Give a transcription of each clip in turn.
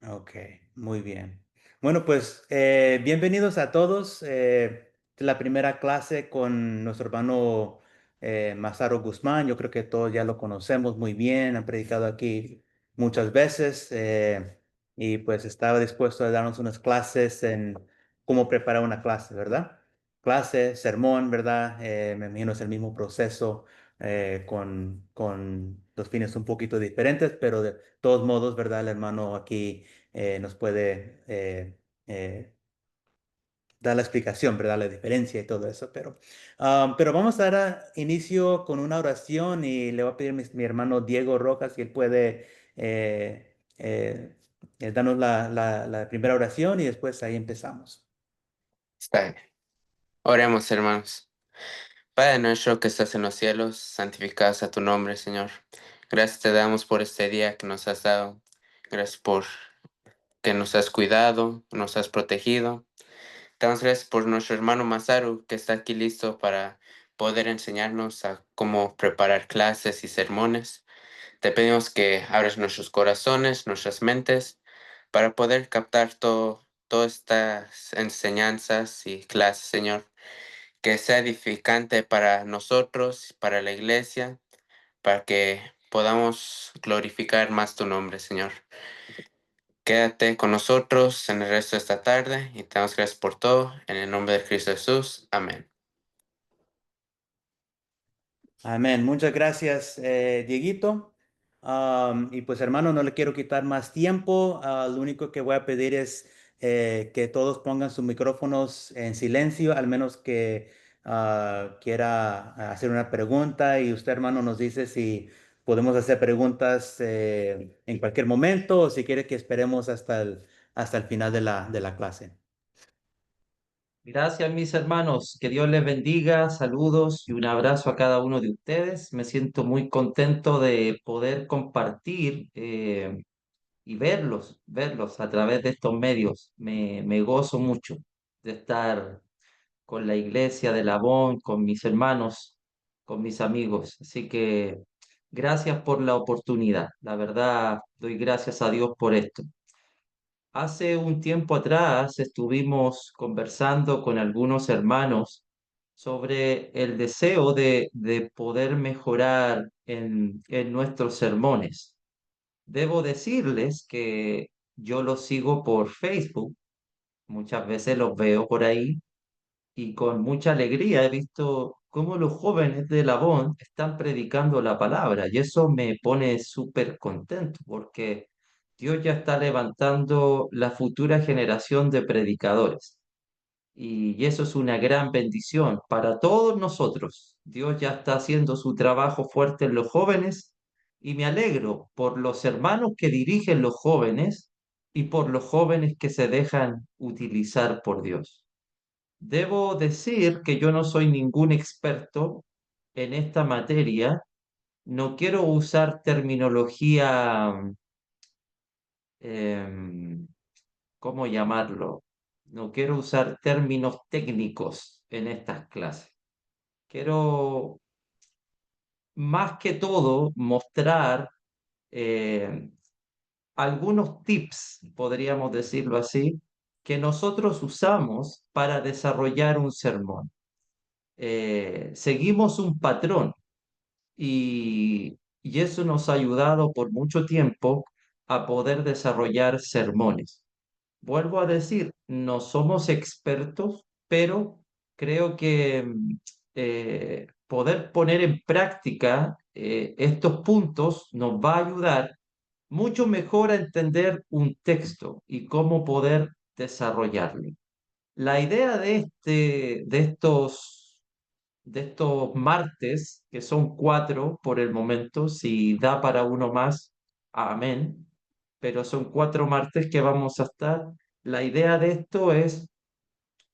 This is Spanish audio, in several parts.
Ok, muy bien. Bueno, pues bienvenidos a todos. Es la primera clase con nuestro hermano Masaru Guzmán. Yo creo que todos ya lo conocemos muy bien, han predicado aquí muchas veces y pues estaba dispuesto a darnos unas clases en cómo preparar una clase, ¿verdad? Clase, sermón, ¿verdad? Me imagino es el mismo proceso con los fines un poquito diferentes, pero de todos modos, ¿verdad? El hermano aquí nos puede dar la explicación, ¿verdad? La diferencia y todo eso. Pero vamos a dar inicio con una oración y le voy a pedir a mi hermano Diego Rojas si él puede darnos la primera oración y después ahí empezamos. Está bien. Oremos, hermanos. Padre nuestro que estás en los cielos, santificado sea tu nombre, Señor. Gracias te damos por este día que nos has dado. Gracias por que nos has cuidado, nos has protegido. Te damos gracias por nuestro hermano Masaru, que está aquí listo para poder enseñarnos a cómo preparar clases y sermones. Te pedimos que abras nuestros corazones, nuestras mentes, para poder captar todas estas enseñanzas y clases, Señor, que sea edificante para nosotros, para la iglesia, para que podamos glorificar más tu nombre, Señor. Quédate con nosotros en el resto de esta tarde y te damos gracias por todo. En el nombre de Cristo Jesús. Amén. Amén. Muchas gracias, Dieguito. Y pues hermano, no le quiero quitar más tiempo. Lo único que voy a pedir es que todos pongan sus micrófonos en silencio, al menos que quiera hacer una pregunta. Y usted, hermano, nos dice si podemos hacer preguntas en cualquier momento o si quiere que esperemos hasta el final de la clase. Gracias, mis hermanos. Que Dios les bendiga. Saludos y un abrazo a cada uno de ustedes. Me siento muy contento de poder compartir y verlos a través de estos medios. Me gozo mucho de estar con la iglesia de Labón, con mis hermanos, con mis amigos. Así que gracias por la oportunidad. La verdad, doy gracias a Dios por esto. Hace un tiempo atrás estuvimos conversando con algunos hermanos sobre el deseo de poder mejorar en nuestros sermones. Debo decirles que yo los sigo por Facebook, muchas veces los veo por ahí y con mucha alegría he visto cómo los jóvenes de Labón están predicando la palabra y eso me pone súper contento porque Dios ya está levantando la futura generación de predicadores y eso es una gran bendición para todos nosotros. Dios ya está haciendo su trabajo fuerte en los jóvenes y me alegro por los hermanos que dirigen los jóvenes y por los jóvenes que se dejan utilizar por Dios. Debo decir que yo no soy ningún experto en esta materia. No quiero usar terminología, em, ¿cómo llamarlo? No quiero usar términos técnicos en estas clases. Quiero más que todo mostrar eh, algunos tips, podríamos decirlo así, que nosotros usamos para desarrollar un sermón. Seguimos un patrón y eso nos ha ayudado por mucho tiempo a poder desarrollar sermones. Vuelvo a decir, no somos expertos, pero creo que poder poner en práctica estos puntos nos va a ayudar mucho mejor a entender un texto y cómo poder desarrollarlo. La idea de estos martes, que son 4 por el momento, si da para uno más, amén, pero son 4 martes que vamos a estar. La idea de esto es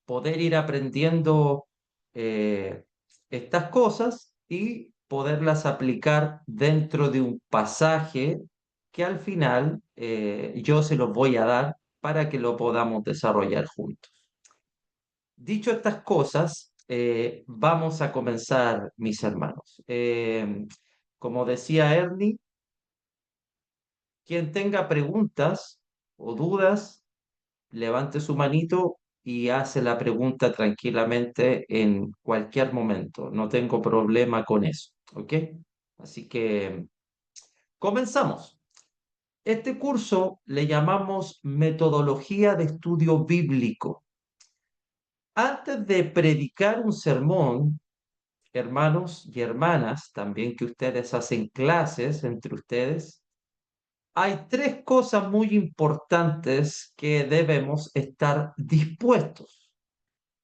poder ir aprendiendo eh, estas cosas y poderlas aplicar dentro de un pasaje que al final yo se los voy a dar para que lo podamos desarrollar juntos. Dicho estas cosas, vamos a comenzar, mis hermanos. Como decía Ernie, quien tenga preguntas o dudas, levante su manito y hace la pregunta tranquilamente en cualquier momento. No tengo problema con eso, ¿ok? Así que comenzamos. Este curso le llamamos Metodología de Estudio Bíblico. Antes de predicar un sermón, hermanos y hermanas, también que ustedes hacen clases entre ustedes, hay tres cosas muy importantes que debemos estar dispuestos.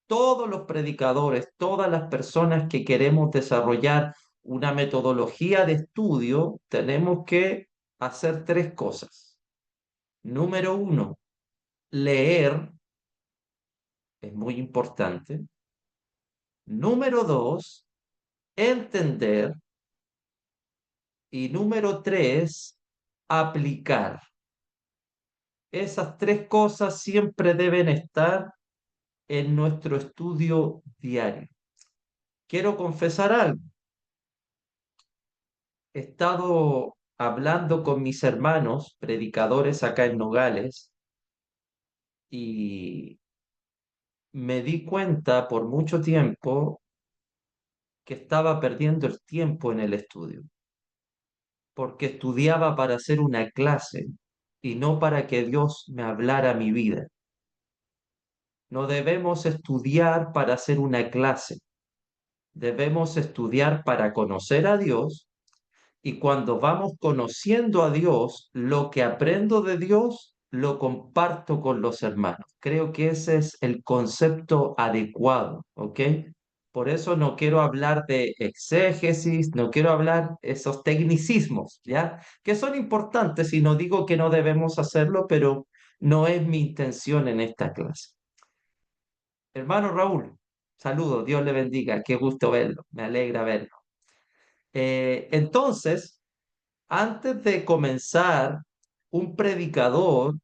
Todos los predicadores, todas las personas que queremos desarrollar una metodología de estudio, tenemos que hacer tres cosas. Número uno, leer, es muy importante. Número dos, entender. Y número tres, aplicar. Esas tres cosas siempre deben estar en nuestro estudio diario. Quiero confesar algo. He estado hablando con mis hermanos predicadores acá en Nogales y me di cuenta por mucho tiempo que estaba perdiendo el tiempo en el estudio, porque estudiaba para hacer una clase y no para que Dios me hablara mi vida. No debemos estudiar para hacer una clase, debemos estudiar para conocer a Dios y cuando vamos conociendo a Dios, lo que aprendo de Dios lo comparto con los hermanos. Creo que ese es el concepto adecuado, ¿ok? Por eso no quiero hablar de exégesis, no quiero hablar esos tecnicismos, ¿ya? Que son importantes y no digo que no debemos hacerlo, pero no es mi intención en esta clase. Hermano Raúl, saludos, Dios le bendiga, qué gusto verlo, me alegra verlo. Entonces, antes de comenzar, un predicador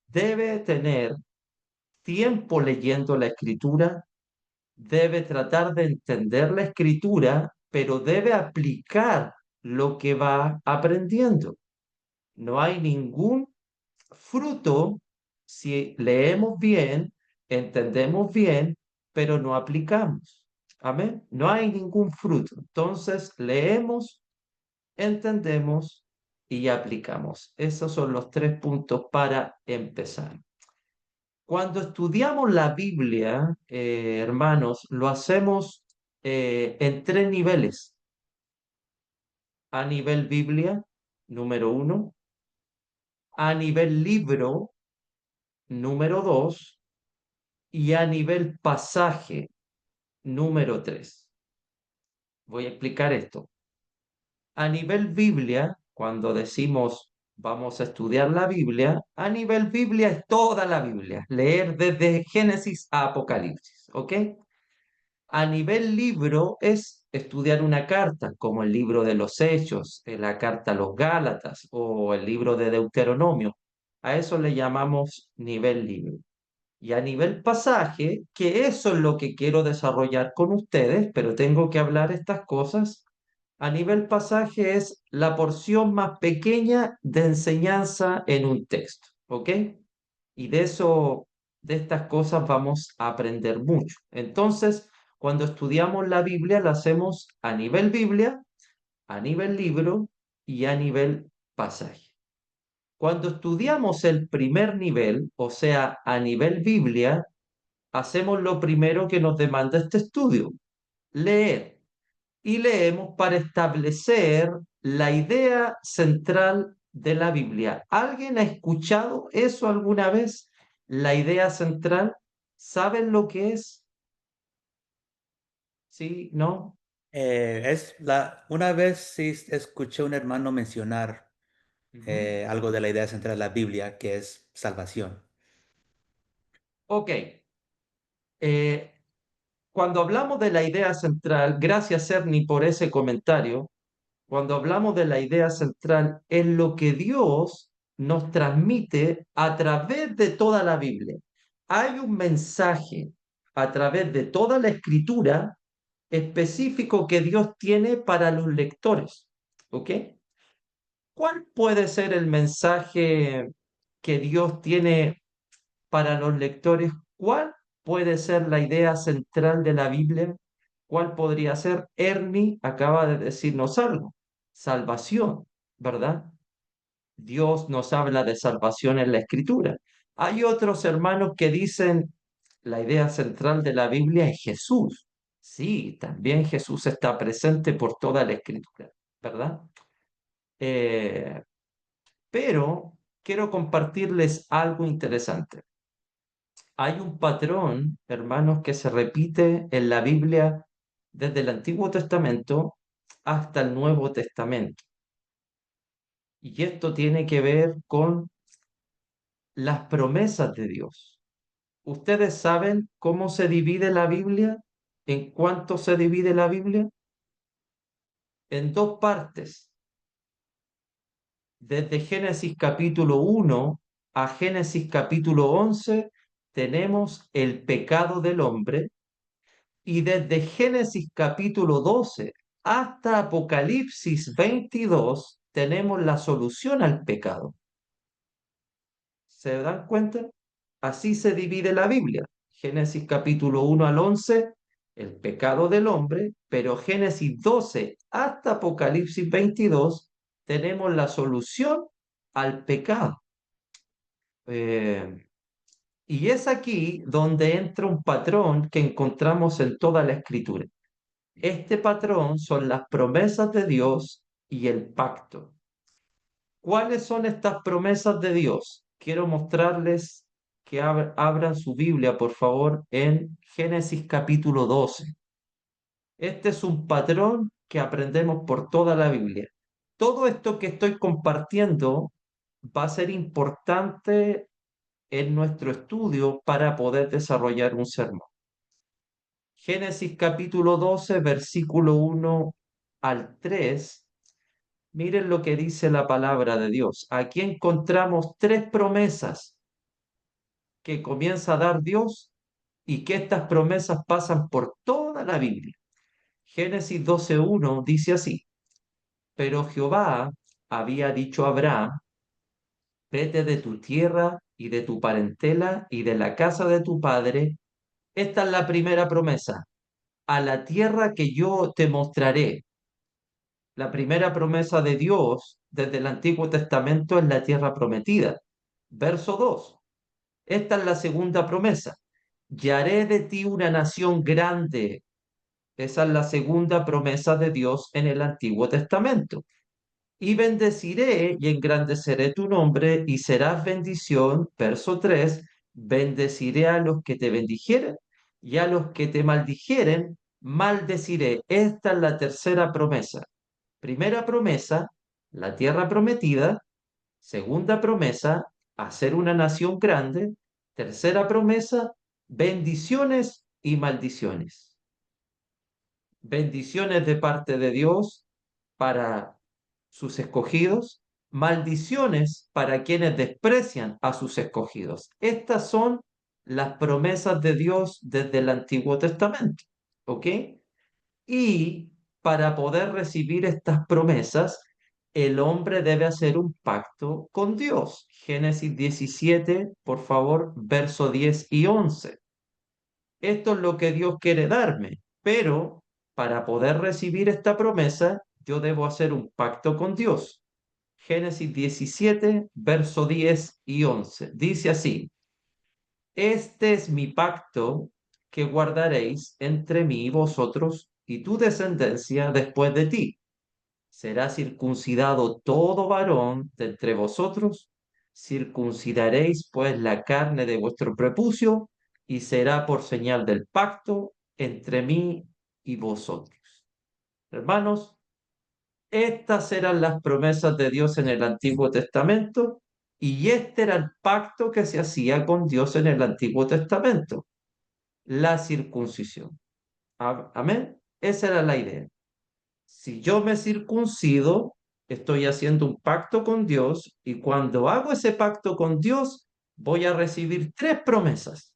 debe tener tiempo leyendo la escritura, debe tratar de entender la escritura, pero debe aplicar lo que va aprendiendo. No hay ningún fruto si leemos bien, entendemos bien, pero no aplicamos. Amén. No hay ningún fruto. Entonces, leemos, entendemos y aplicamos. Esos son los tres puntos para empezar. Cuando estudiamos la Biblia, hermanos, lo hacemos en tres niveles. A nivel Biblia, número uno. A nivel libro, número dos. Y a nivel pasaje, número tres. Voy a explicar esto. A nivel Biblia, cuando decimos vamos a estudiar la Biblia, a nivel Biblia es toda la Biblia, leer desde Génesis a Apocalipsis, ¿ok? A nivel libro es estudiar una carta, como el libro de los Hechos, la carta a los Gálatas o el libro de Deuteronomio. A eso le llamamos nivel libro. Y a nivel pasaje, que eso es lo que quiero desarrollar con ustedes, pero tengo que hablar estas cosas. A nivel pasaje es la porción más pequeña de enseñanza en un texto, ¿ok? Y de eso, de estas cosas vamos a aprender mucho. Entonces, cuando estudiamos la Biblia, la hacemos a nivel Biblia, a nivel libro y a nivel pasaje. Cuando estudiamos el primer nivel, o sea, a nivel Biblia, hacemos lo primero que nos demanda este estudio, leer. Y leemos para establecer la idea central de la Biblia. ¿Alguien ha escuchado eso alguna vez? La idea central. ¿Saben lo que es? ¿Sí? ¿No? Una vez sí escuché a un hermano mencionar Ujú. algo de la idea central de la Biblia, que es salvación. Ok. Eh, Cuando hablamos de la idea central, gracias Ernie por ese comentario, cuando hablamos de la idea central, es lo que Dios nos transmite a través de toda la Biblia. Hay un mensaje a través de toda la escritura específico que Dios tiene para los lectores. ¿Ok? ¿Cuál puede ser el mensaje que Dios tiene para los lectores, ¿cuál puede ser la idea central de la Biblia? ¿Cuál podría ser? Ernie acaba de decirnos algo, salvación, ¿verdad? Dios nos habla de salvación en la Escritura. Hay otros hermanos que dicen la idea central de la Biblia es Jesús. Sí, también Jesús está presente por toda la Escritura, ¿verdad? Eh, pero quiero compartirles algo interesante. Hay un patrón, hermanos, que se repite en la Biblia desde el Antiguo Testamento hasta el Nuevo Testamento. Y esto tiene que ver con las promesas de Dios. ¿Ustedes saben cómo se divide la Biblia? ¿En cuánto se divide la Biblia? En dos partes. Desde Génesis capítulo 1 a Génesis capítulo 11 tenemos el pecado del hombre, y desde Génesis capítulo 12 hasta Apocalipsis 22 tenemos la solución al pecado. ¿Se dan cuenta? Así se divide la Biblia. Génesis capítulo 1 al 11, el pecado del hombre, pero Génesis 12 hasta Apocalipsis 22 tenemos la solución al pecado. Y es aquí donde entra un patrón que encontramos en toda la Escritura. Este patrón son las promesas de Dios y el pacto. ¿Cuáles son estas promesas de Dios? Quiero mostrarles que abran su Biblia, por favor, en Génesis capítulo 12. Este es un patrón que aprendemos por toda la Biblia. Todo esto que estoy compartiendo va a ser importante en nuestro estudio para poder desarrollar un sermón. Génesis capítulo 12, versículo 1 al 3. Miren lo que dice la palabra de Dios. Aquí encontramos tres promesas que comienza a dar Dios y que estas promesas pasan por toda la Biblia. Génesis 12:1 dice así: pero Jehová había dicho a Abraham: vete de tu tierra y de tu parentela y de la casa de tu padre. Esta es la primera promesa: a la tierra que yo te mostraré. La primera promesa de Dios desde el Antiguo Testamento es la tierra prometida. Verso 2. Esta es la segunda promesa: y haré de ti una nación grande. Esa es la segunda promesa de Dios en el Antiguo Testamento. Y bendeciré y engrandeceré tu nombre y serás bendición. Verso 3. Bendeciré a los que te bendijeren y a los que te maldijeren, maldeciré. Esta es la tercera promesa. Primera promesa, la tierra prometida. Segunda promesa, hacer una nación grande. Tercera promesa, bendiciones y maldiciones. Bendiciones de parte de Dios para sus escogidos, maldiciones para quienes desprecian a sus escogidos. Estas son las promesas de Dios desde el Antiguo Testamento. ¿Ok? Y para poder recibir estas promesas, el hombre debe hacer un pacto con Dios. Génesis 17, por favor, verso 10 y 11. Esto es lo que Dios quiere darme, pero para poder recibir esta promesa, yo debo hacer un pacto con Dios. Génesis 17, verso 10 y 11. Dice así: este es mi pacto que guardaréis entre mí y vosotros y tu descendencia después de ti. Será circuncidado todo varón de entre vosotros, circuncidaréis pues la carne de vuestro prepucio, y será por señal del pacto entre mí y vosotros. Hermanos, estas eran las promesas de Dios en el Antiguo Testamento, y este era el pacto que se hacía con Dios en el Antiguo Testamento: la circuncisión. Amén. Esa era la idea. Si yo me circuncido, estoy haciendo un pacto con Dios, y cuando hago ese pacto con Dios, voy a recibir tres promesas.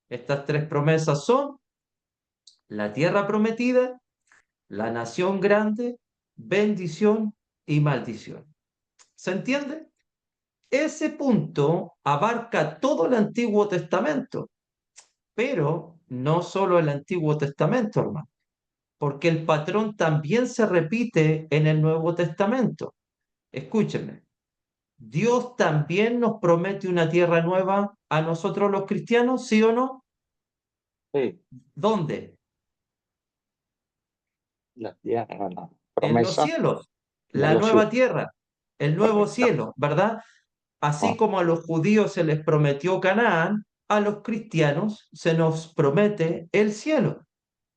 Estas tres promesas son la tierra prometida, la nación grande, bendición y maldición. ¿Se entiende? ese punto abarca todo el Antiguo Testamento, pero no solo el Antiguo Testamento, hermano, porque el patrón también se repite en el Nuevo Testamento. Escúchenme, Dios también nos promete una tierra nueva a nosotros los cristianos, ¿sí o no? Sí, ¿Dónde? la tierra, la En los promesa cielos, de la los cielos. nueva tierra, el nuevo Correcto. cielo, ¿verdad? Así Ah, como a los judíos se les prometió Canaán, a los cristianos se nos promete el cielo,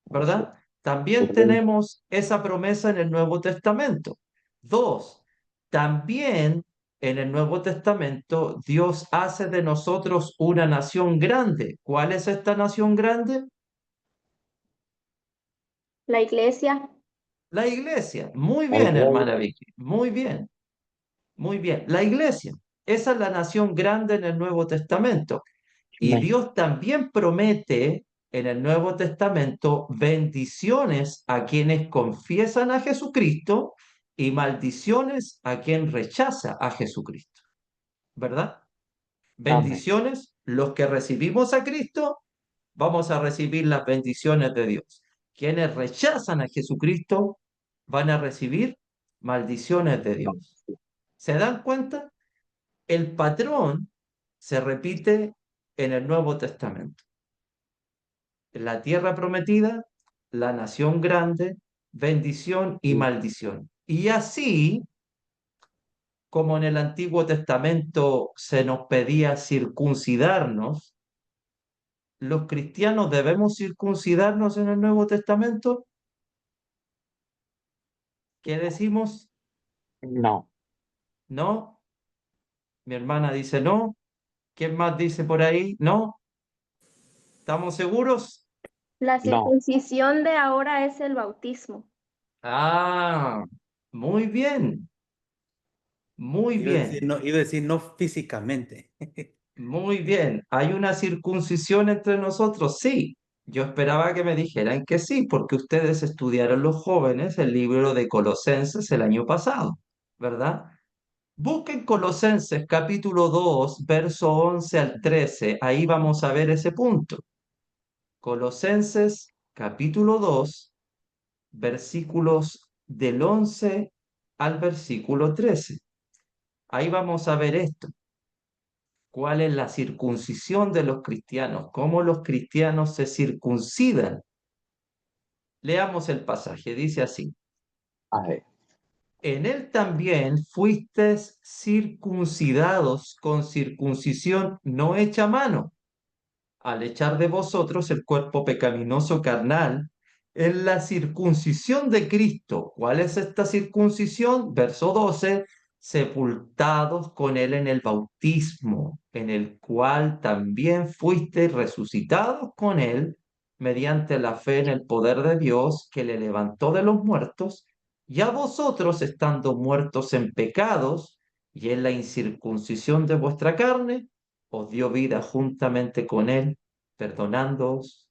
así. ¿verdad? También Sí, tenemos esa promesa en el Nuevo Testamento. Dos, también en el Nuevo Testamento Dios hace de nosotros una nación grande. ¿Cuál es esta nación grande? La iglesia. La iglesia. Muy el bien, hermana reino. Vicky. Muy bien, muy bien. La iglesia. Esa es la nación grande en el Nuevo Testamento. Y Amén. Dios también promete en el Nuevo Testamento bendiciones a quienes confiesan a Jesucristo y maldiciones a quien rechaza a Jesucristo, ¿verdad? Amén. Bendiciones, los que recibimos a Cristo, vamos a recibir las bendiciones de Dios. Quienes rechazan a Jesucristo van a recibir maldiciones de Dios. ¿Se dan cuenta? El patrón se repite en el Nuevo Testamento. La tierra prometida, la nación grande, bendición y Sí. maldición. Y así como en el Antiguo Testamento se nos pedía circuncidarnos, ¿los cristianos debemos circuncidarnos en el Nuevo Testamento? ¿Qué decimos? No, No. Mi hermana dice no. ¿Quién más dice por ahí? No. ¿Estamos seguros? La no. circuncisión de ahora es el bautismo. Ah, muy bien, muy bien. Iba a decir no físicamente. Muy bien, ¿hay una circuncisión entre nosotros? Sí, yo esperaba que me dijeran que sí, porque ustedes estudiaron los jóvenes el libro de Colosenses el año pasado, ¿verdad? Busquen Colosenses capítulo 2, verso 11 al 13, ahí vamos a ver ese punto. Colosenses capítulo 2, versículos del 11 al versículo 13. Ahí vamos a ver esto. ¿Cuál es la circuncisión de los cristianos? ¿Cómo los cristianos se circuncidan? Leamos el pasaje, dice así. A ver, En él también fuisteis circuncidados con circuncisión no hecha a mano, al echar de vosotros el cuerpo pecaminoso carnal en la circuncisión de Cristo. ¿Cuál es esta circuncisión? Verso 12, sepultados con él en el bautismo, en el cual también fuisteis resucitados con él mediante la fe en el poder de Dios que le levantó de los muertos, y a vosotros estando muertos en pecados y en la incircuncisión de vuestra carne, os dio vida juntamente con él, perdonándoos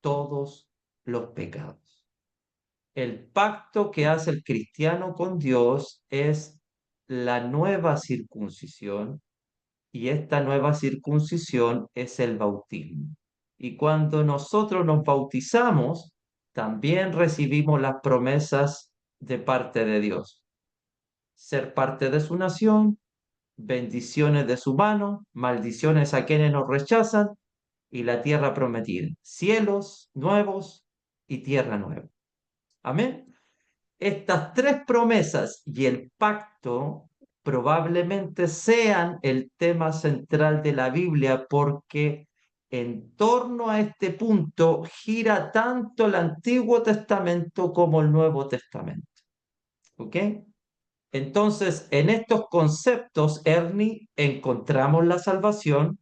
todos los pecados. El pacto que hace el cristiano con Dios es la nueva circuncisión y esta nueva circuncisión es el bautismo. Y cuando nosotros nos bautizamos, también recibimos las promesas de parte de Dios. Ser parte de su nación, bendiciones de su mano, maldiciones a quienes nos rechazan y la tierra prometida, cielos nuevos y tierra nueva. Amén. Estas tres promesas y el pacto probablemente sean el tema central de la Biblia porque en torno a este punto gira tanto el Antiguo Testamento como el Nuevo Testamento. ¿Ok? Entonces, en estos conceptos, Ernie, encontramos la salvación,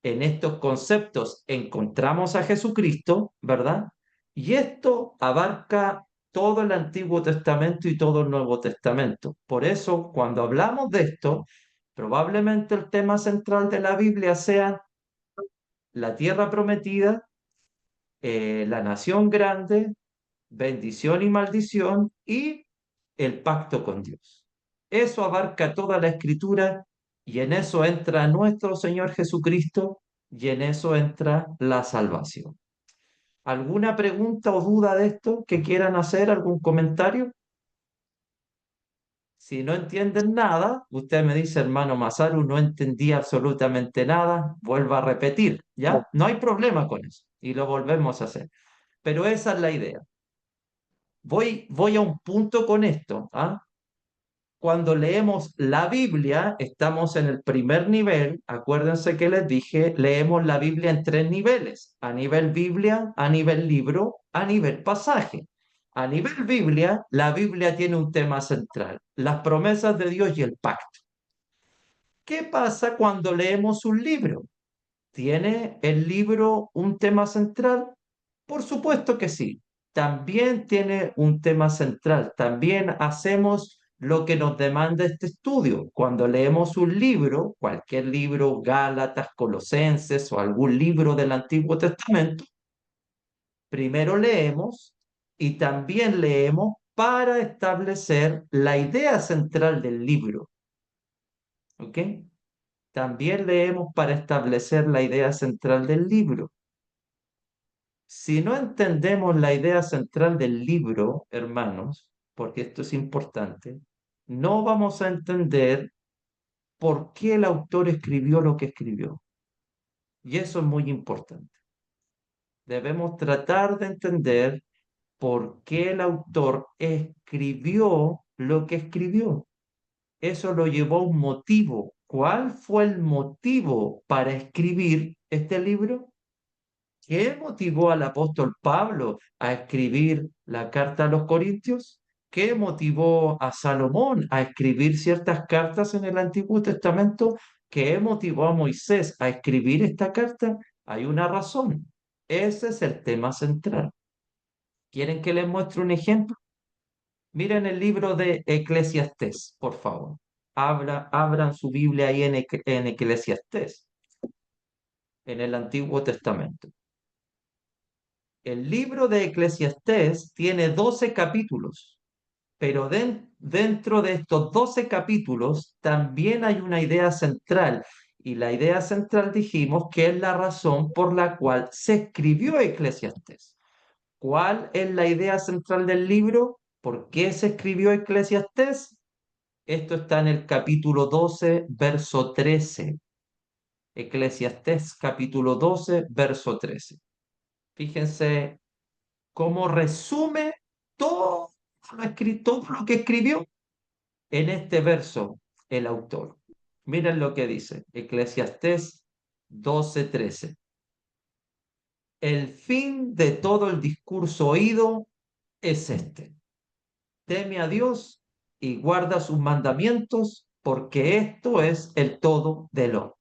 en estos conceptos encontramos a Jesucristo, ¿verdad? Y esto abarca todo el Antiguo Testamento y todo el Nuevo Testamento. Por eso, cuando hablamos de esto, probablemente el tema central de la Biblia sea la tierra prometida, la nación grande, bendición y maldición y el pacto con Dios. Eso abarca toda la escritura Y en eso entra nuestro Señor Jesucristo y en eso entra la salvación. ¿Alguna pregunta o duda de esto que quieran hacer? ¿Algún comentario? Si no entienden nada, usted me dice, hermano Masaru, no entendí absolutamente nada, vuelva a repetir, ¿ya? No hay problema con eso y lo volvemos a hacer. Pero esa es la idea. Voy a un punto con esto, ¿ah? Cuando leemos la Biblia, estamos en el primer nivel. Acuérdense que les dije, leemos la Biblia en tres niveles: a nivel Biblia, a nivel libro, a nivel pasaje. A nivel Biblia, la Biblia tiene un tema central: las promesas de Dios y el pacto. ¿Qué pasa cuando leemos un libro? ¿Tiene el libro un tema central? Por supuesto que sí. También tiene un tema central. También hacemos lo que nos demanda este estudio. Cuando leemos un libro, cualquier libro, Gálatas, Colosenses o algún libro del Antiguo Testamento, primero leemos y también leemos para establecer la idea central del libro. ¿Ok? También leemos para establecer la idea central del libro. Si no entendemos la idea central del libro, hermanos, porque esto es importante, no vamos a entender por qué el autor escribió lo que escribió. Y eso es muy importante. Debemos tratar de entender por qué el autor escribió lo que escribió. Eso lo llevó a un motivo. ¿Cuál fue el motivo para escribir este libro? ¿Qué motivó al apóstol Pablo a escribir la carta a los Corintios? ¿Qué motivó a Salomón a escribir ciertas cartas en el Antiguo Testamento? ¿Qué motivó a Moisés a escribir esta carta? Hay una razón. Ese es el tema central. ¿Quieren que les muestre un ejemplo? Miren el libro de Eclesiastés, por favor. Abran su Biblia ahí en Eclesiastés, en el Antiguo Testamento. El libro de Eclesiastés tiene 12 capítulos, pero dentro de estos 12 capítulos también hay una idea central. Y la idea central dijimos que es la razón por la cual se escribió Eclesiastés. ¿Cuál es la idea central del libro? ¿Por qué se escribió Eclesiastés? Esto está en el capítulo 12, verso 13. Eclesiastés capítulo 12, verso 13. Fíjense cómo resume todo todo lo que escribió en este verso el autor. Miren lo que dice Eclesiastés 12:13. El fin de todo el discurso oído es este: teme a Dios y guarda sus mandamientos, porque esto es el todo del hombre.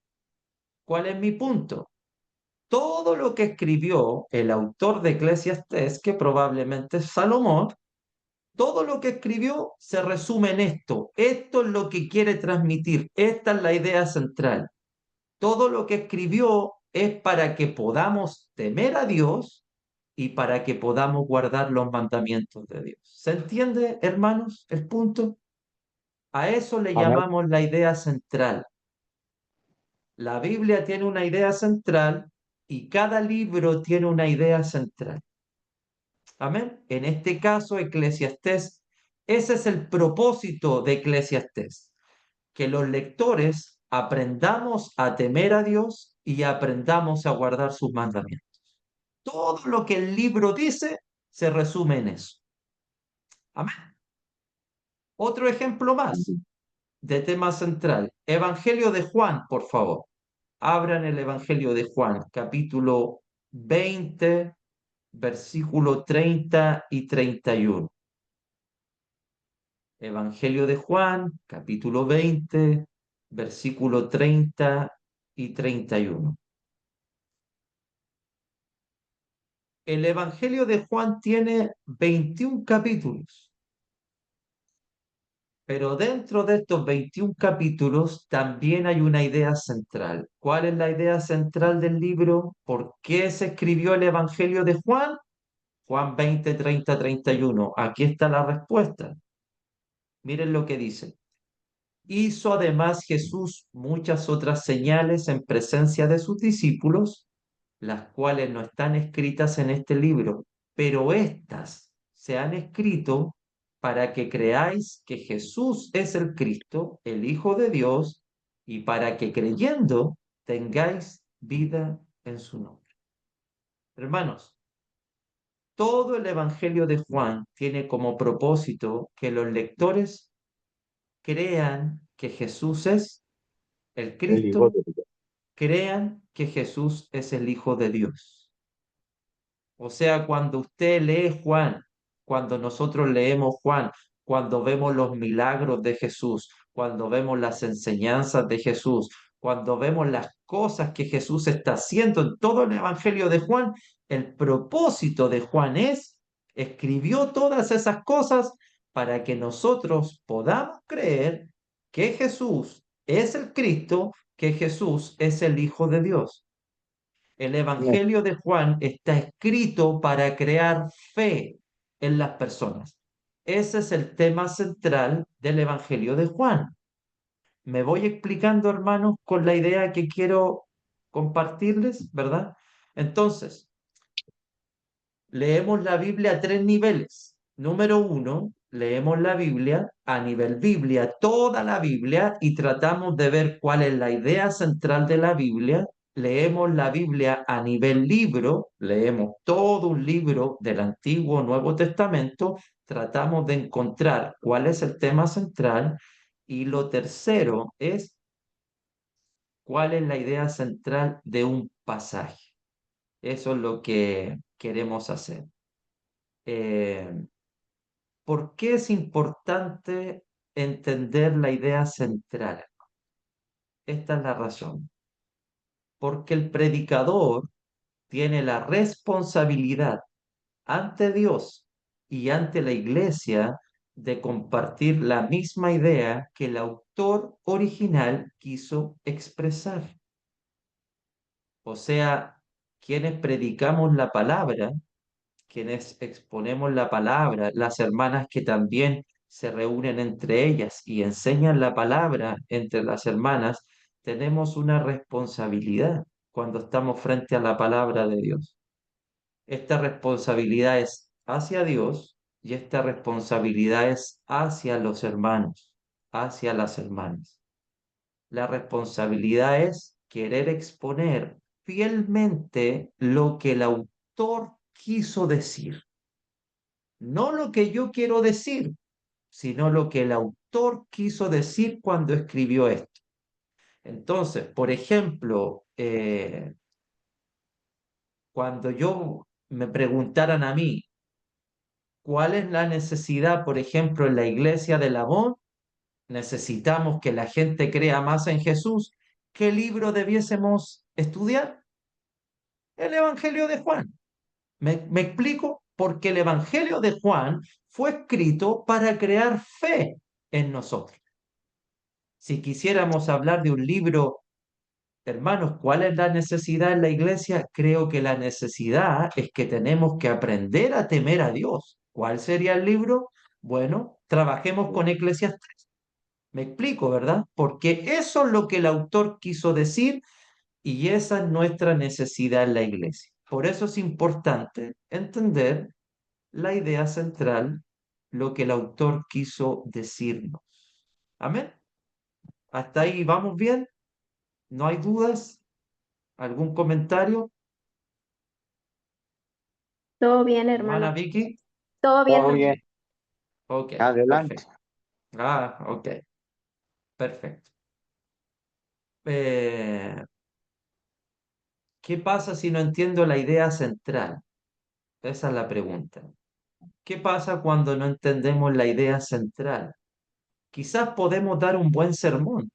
¿Cuál es mi punto? Todo lo que escribió el autor de Eclesiastés, que probablemente es Salomón, todo lo que escribió se resume en esto. Esto es lo que quiere transmitir. Esta es la idea central. Todo lo que escribió es para que podamos temer a Dios y para que podamos guardar los mandamientos de Dios. ¿Se entiende, hermanos, el punto? A eso le Amén. llamamos la idea central. La Biblia tiene una idea central y cada libro tiene una idea central. Amén. En este caso, Eclesiastés, ese es el propósito de Eclesiastés: que los lectores aprendamos a temer a Dios y aprendamos a guardar sus mandamientos. Todo lo que el libro dice se resume en eso. Amén. Otro ejemplo más de tema central. Evangelio de Juan, por favor. Abran el Evangelio de Juan, capítulo 20, versículo 30 y 31. Evangelio de Juan, capítulo 20, versículo 30 y 31. El Evangelio de Juan tiene 21 capítulos, pero dentro de estos 21 capítulos también hay una idea central. ¿Cuál es la idea central del libro? ¿Por qué se escribió el Evangelio de Juan? Juan 20, 30, 31. Aquí está la respuesta. Miren lo que dice. Hizo además Jesús muchas otras señales en presencia de sus discípulos, las cuales no están escritas en este libro, pero estas se han escrito para que creáis que Jesús es el Cristo, el Hijo de Dios, y para que creyendo tengáis vida en su nombre. Hermanos, todo el Evangelio de Juan tiene como propósito que los lectores crean que Jesús es el El Hijo Cristo, de Dios. crean que Jesús es el Hijo de Dios. O sea, cuando usted lee Juan, cuando nosotros leemos Juan, cuando vemos los milagros de Jesús, cuando vemos las enseñanzas de Jesús, cuando vemos las cosas que Jesús está haciendo en todo el Evangelio de Juan, el propósito de Juan es, escribió todas esas cosas para que nosotros podamos creer que Jesús es el Cristo, que Jesús es el Hijo de Dios. El Evangelio de Juan está escrito para crear fe en las personas. Ese es el tema central del Evangelio de Juan. Me voy explicando, hermanos, con la idea que quiero compartirles, ¿verdad? Entonces, leemos la Biblia a tres niveles. Número uno, leemos la Biblia a nivel Biblia, toda la Biblia, y tratamos de ver cuál es la idea central de la Biblia. Leemos la Biblia a nivel libro, leemos todo un libro del Antiguo o Nuevo Testamento, tratamos de encontrar cuál es el tema central. Y lo tercero es cuál es la idea central de un pasaje. Eso es lo que queremos hacer. Eh, ¿Por qué es importante entender la idea central? Esta es la razón. Porque el predicador tiene la responsabilidad ante Dios y ante la iglesia de compartir la misma idea que el autor original quiso expresar. O sea, quienes predicamos la palabra, quienes exponemos la palabra, las hermanas que también se reúnen entre ellas y enseñan la palabra entre las hermanas, tenemos una responsabilidad cuando estamos frente a la palabra de Dios. Esta responsabilidad es hacia Dios y esta responsabilidad es hacia los hermanos, hacia las hermanas. La responsabilidad es querer exponer fielmente lo que el autor quiso decir. No lo que yo quiero decir, sino lo que el autor quiso decir cuando escribió esto. Entonces, por ejemplo, cuando yo me preguntaran a mí, ¿cuál es la necesidad, por ejemplo, en la iglesia de Labón? Necesitamos que la gente crea más en Jesús. ¿Qué libro debiésemos estudiar? El Evangelio de Juan. ¿Me explico? Porque el Evangelio de Juan fue escrito para crear fe en nosotros. Si quisiéramos hablar de un libro, hermanos, ¿cuál es la necesidad en la iglesia? Creo que la necesidad es que tenemos que aprender a temer a Dios. ¿Cuál sería el libro? Bueno, trabajemos con Eclesiastés. Me explico, ¿verdad? Porque eso es lo que el autor quiso decir y esa es nuestra necesidad en la iglesia. Por eso es importante entender la idea central, lo que el autor quiso decirnos. Amén. ¿Hasta ahí vamos bien? ¿No hay dudas? ¿Algún comentario? Todo bien, Hermana hermano. Vicky. Todo bien, Todo hermano. bien. Ok, Adelante. perfecto. Ok, perfecto. Eh, ¿Qué pasa si no entiendo la idea central? Esa es la pregunta. ¿Qué pasa cuando no entendemos la idea central? Quizás podemos dar un buen sermón,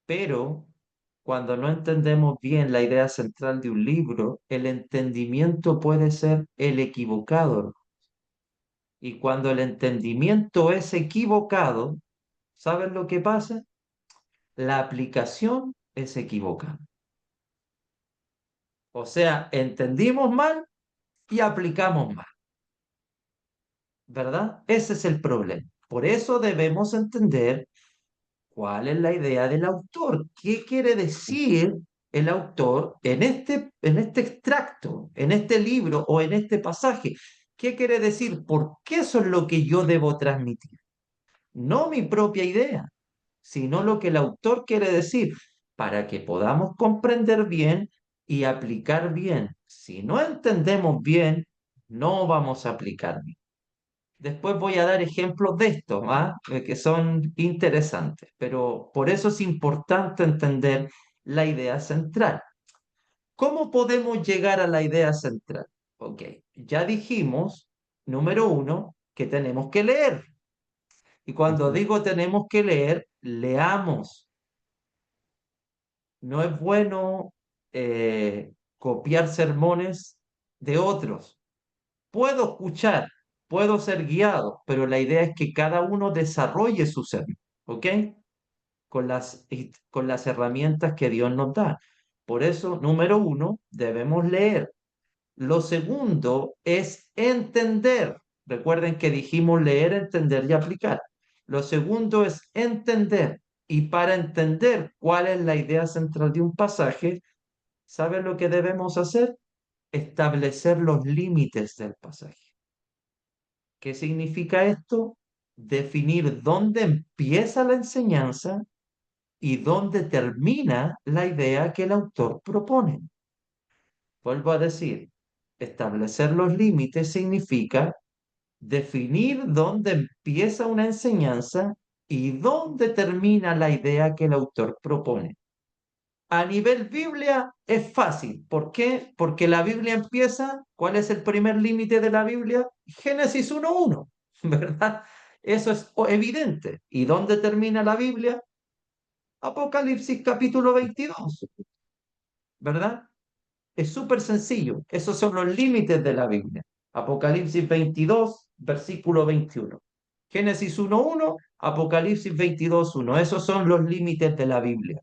pero cuando no entendemos bien la idea central de un libro, el entendimiento puede ser el equivocado. Y cuando el entendimiento es equivocado, ¿sabes lo que pasa? La aplicación es equivocada. O sea, entendimos mal y aplicamos mal, ¿verdad? Ese es el problema. Por eso debemos entender ¿cuál es la idea del autor? ¿Qué quiere decir el autor en este extracto, en este libro o en este pasaje? ¿Qué quiere decir? ¿Por qué eso es lo que yo debo transmitir? No mi propia idea, sino lo que el autor quiere decir, para que podamos comprender bien y aplicar bien. Si no entendemos bien, no vamos a aplicar bien. Después voy a dar ejemplos de esto, ¿ah? Que son interesantes, pero por eso es importante entender la idea central. ¿Cómo podemos llegar a la idea central? Ok, ya dijimos, número uno, que tenemos que leer. Y cuando Ujú. digo tenemos que leer, leamos. No es bueno copiar sermones de otros. Puedo escuchar, puedo ser guiado, pero la idea es que cada uno desarrolle su sermón, ¿ok? Con las herramientas que Dios nos da. Por eso, número uno, debemos leer. Lo segundo es entender. Recuerden que dijimos leer, entender y aplicar. Lo segundo es entender. Y para entender cuál es la idea central de un pasaje, ¿saben lo que debemos hacer? Establecer los límites del pasaje. ¿Qué significa esto? Definir dónde empieza la enseñanza y dónde termina la idea que el autor propone. Vuelvo a decir, establecer los límites significa definir dónde empieza una enseñanza y dónde termina la idea que el autor propone. A nivel Biblia es fácil. ¿Por qué? Porque la Biblia empieza, ¿cuál es el primer límite de la Biblia? Génesis 1:1, ¿verdad? Eso es evidente. ¿Y dónde termina la Biblia? Apocalipsis capítulo 22, ¿verdad? Es súper sencillo. Esos son los límites de la Biblia. Apocalipsis 22, versículo 21. Génesis 1:1, Apocalipsis 22:1. Esos son los límites de la Biblia.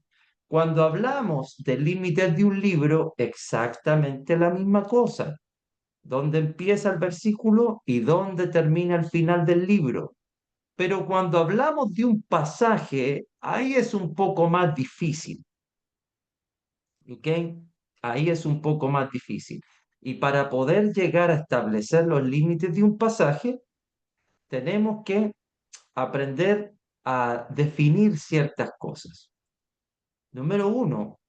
Cuando hablamos de límites de un libro, exactamente la misma cosa. ¿Dónde empieza el versículo y dónde termina el final del libro? Pero cuando hablamos de un pasaje, ahí es un poco más difícil. ¿Ok? Ahí es un poco más difícil. Y para poder llegar a establecer los límites de un pasaje, tenemos que aprender a definir ciertas cosas. Número uno,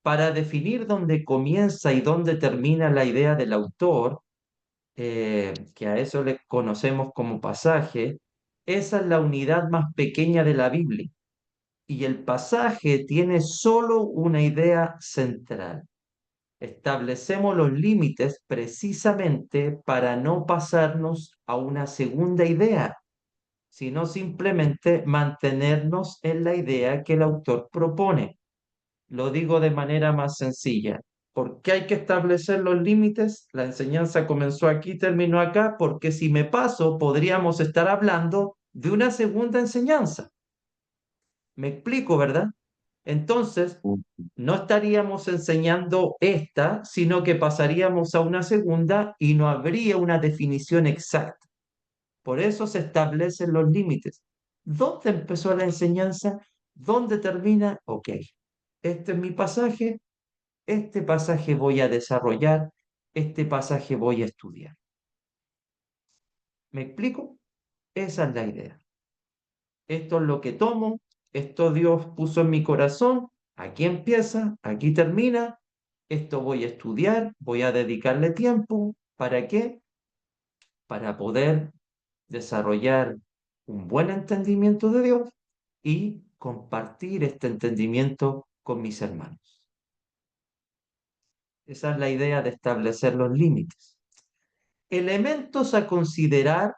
para definir dónde comienza y dónde termina la idea del autor, que a eso le conocemos como pasaje, esa es la unidad más pequeña de la Biblia. Y el pasaje tiene solo una idea central. Establecemos los límites precisamente para no pasarnos a una segunda idea, sino simplemente mantenernos en la idea que el autor propone. Lo digo de manera más sencilla. ¿Por qué hay que establecer los límites? La enseñanza comenzó aquí, terminó acá, porque si me paso, podríamos estar hablando de una segunda enseñanza. Me explico, ¿verdad? Entonces, no estaríamos enseñando esta, sino que pasaríamos a una segunda y no habría una definición exacta. Por eso se establecen los límites. ¿Dónde empezó la enseñanza? ¿Dónde termina? Ok, este es mi pasaje, este pasaje voy a desarrollar, este pasaje voy a estudiar. ¿Me explico? Esa es la idea. Esto es lo que tomo, esto Dios puso en mi corazón, aquí empieza, aquí termina, esto voy a estudiar, voy a dedicarle tiempo. ¿Para qué? Para poder desarrollar un buen entendimiento de Dios y compartir este entendimiento con mis hermanos. Esa es la idea de establecer los límites. Elementos a considerar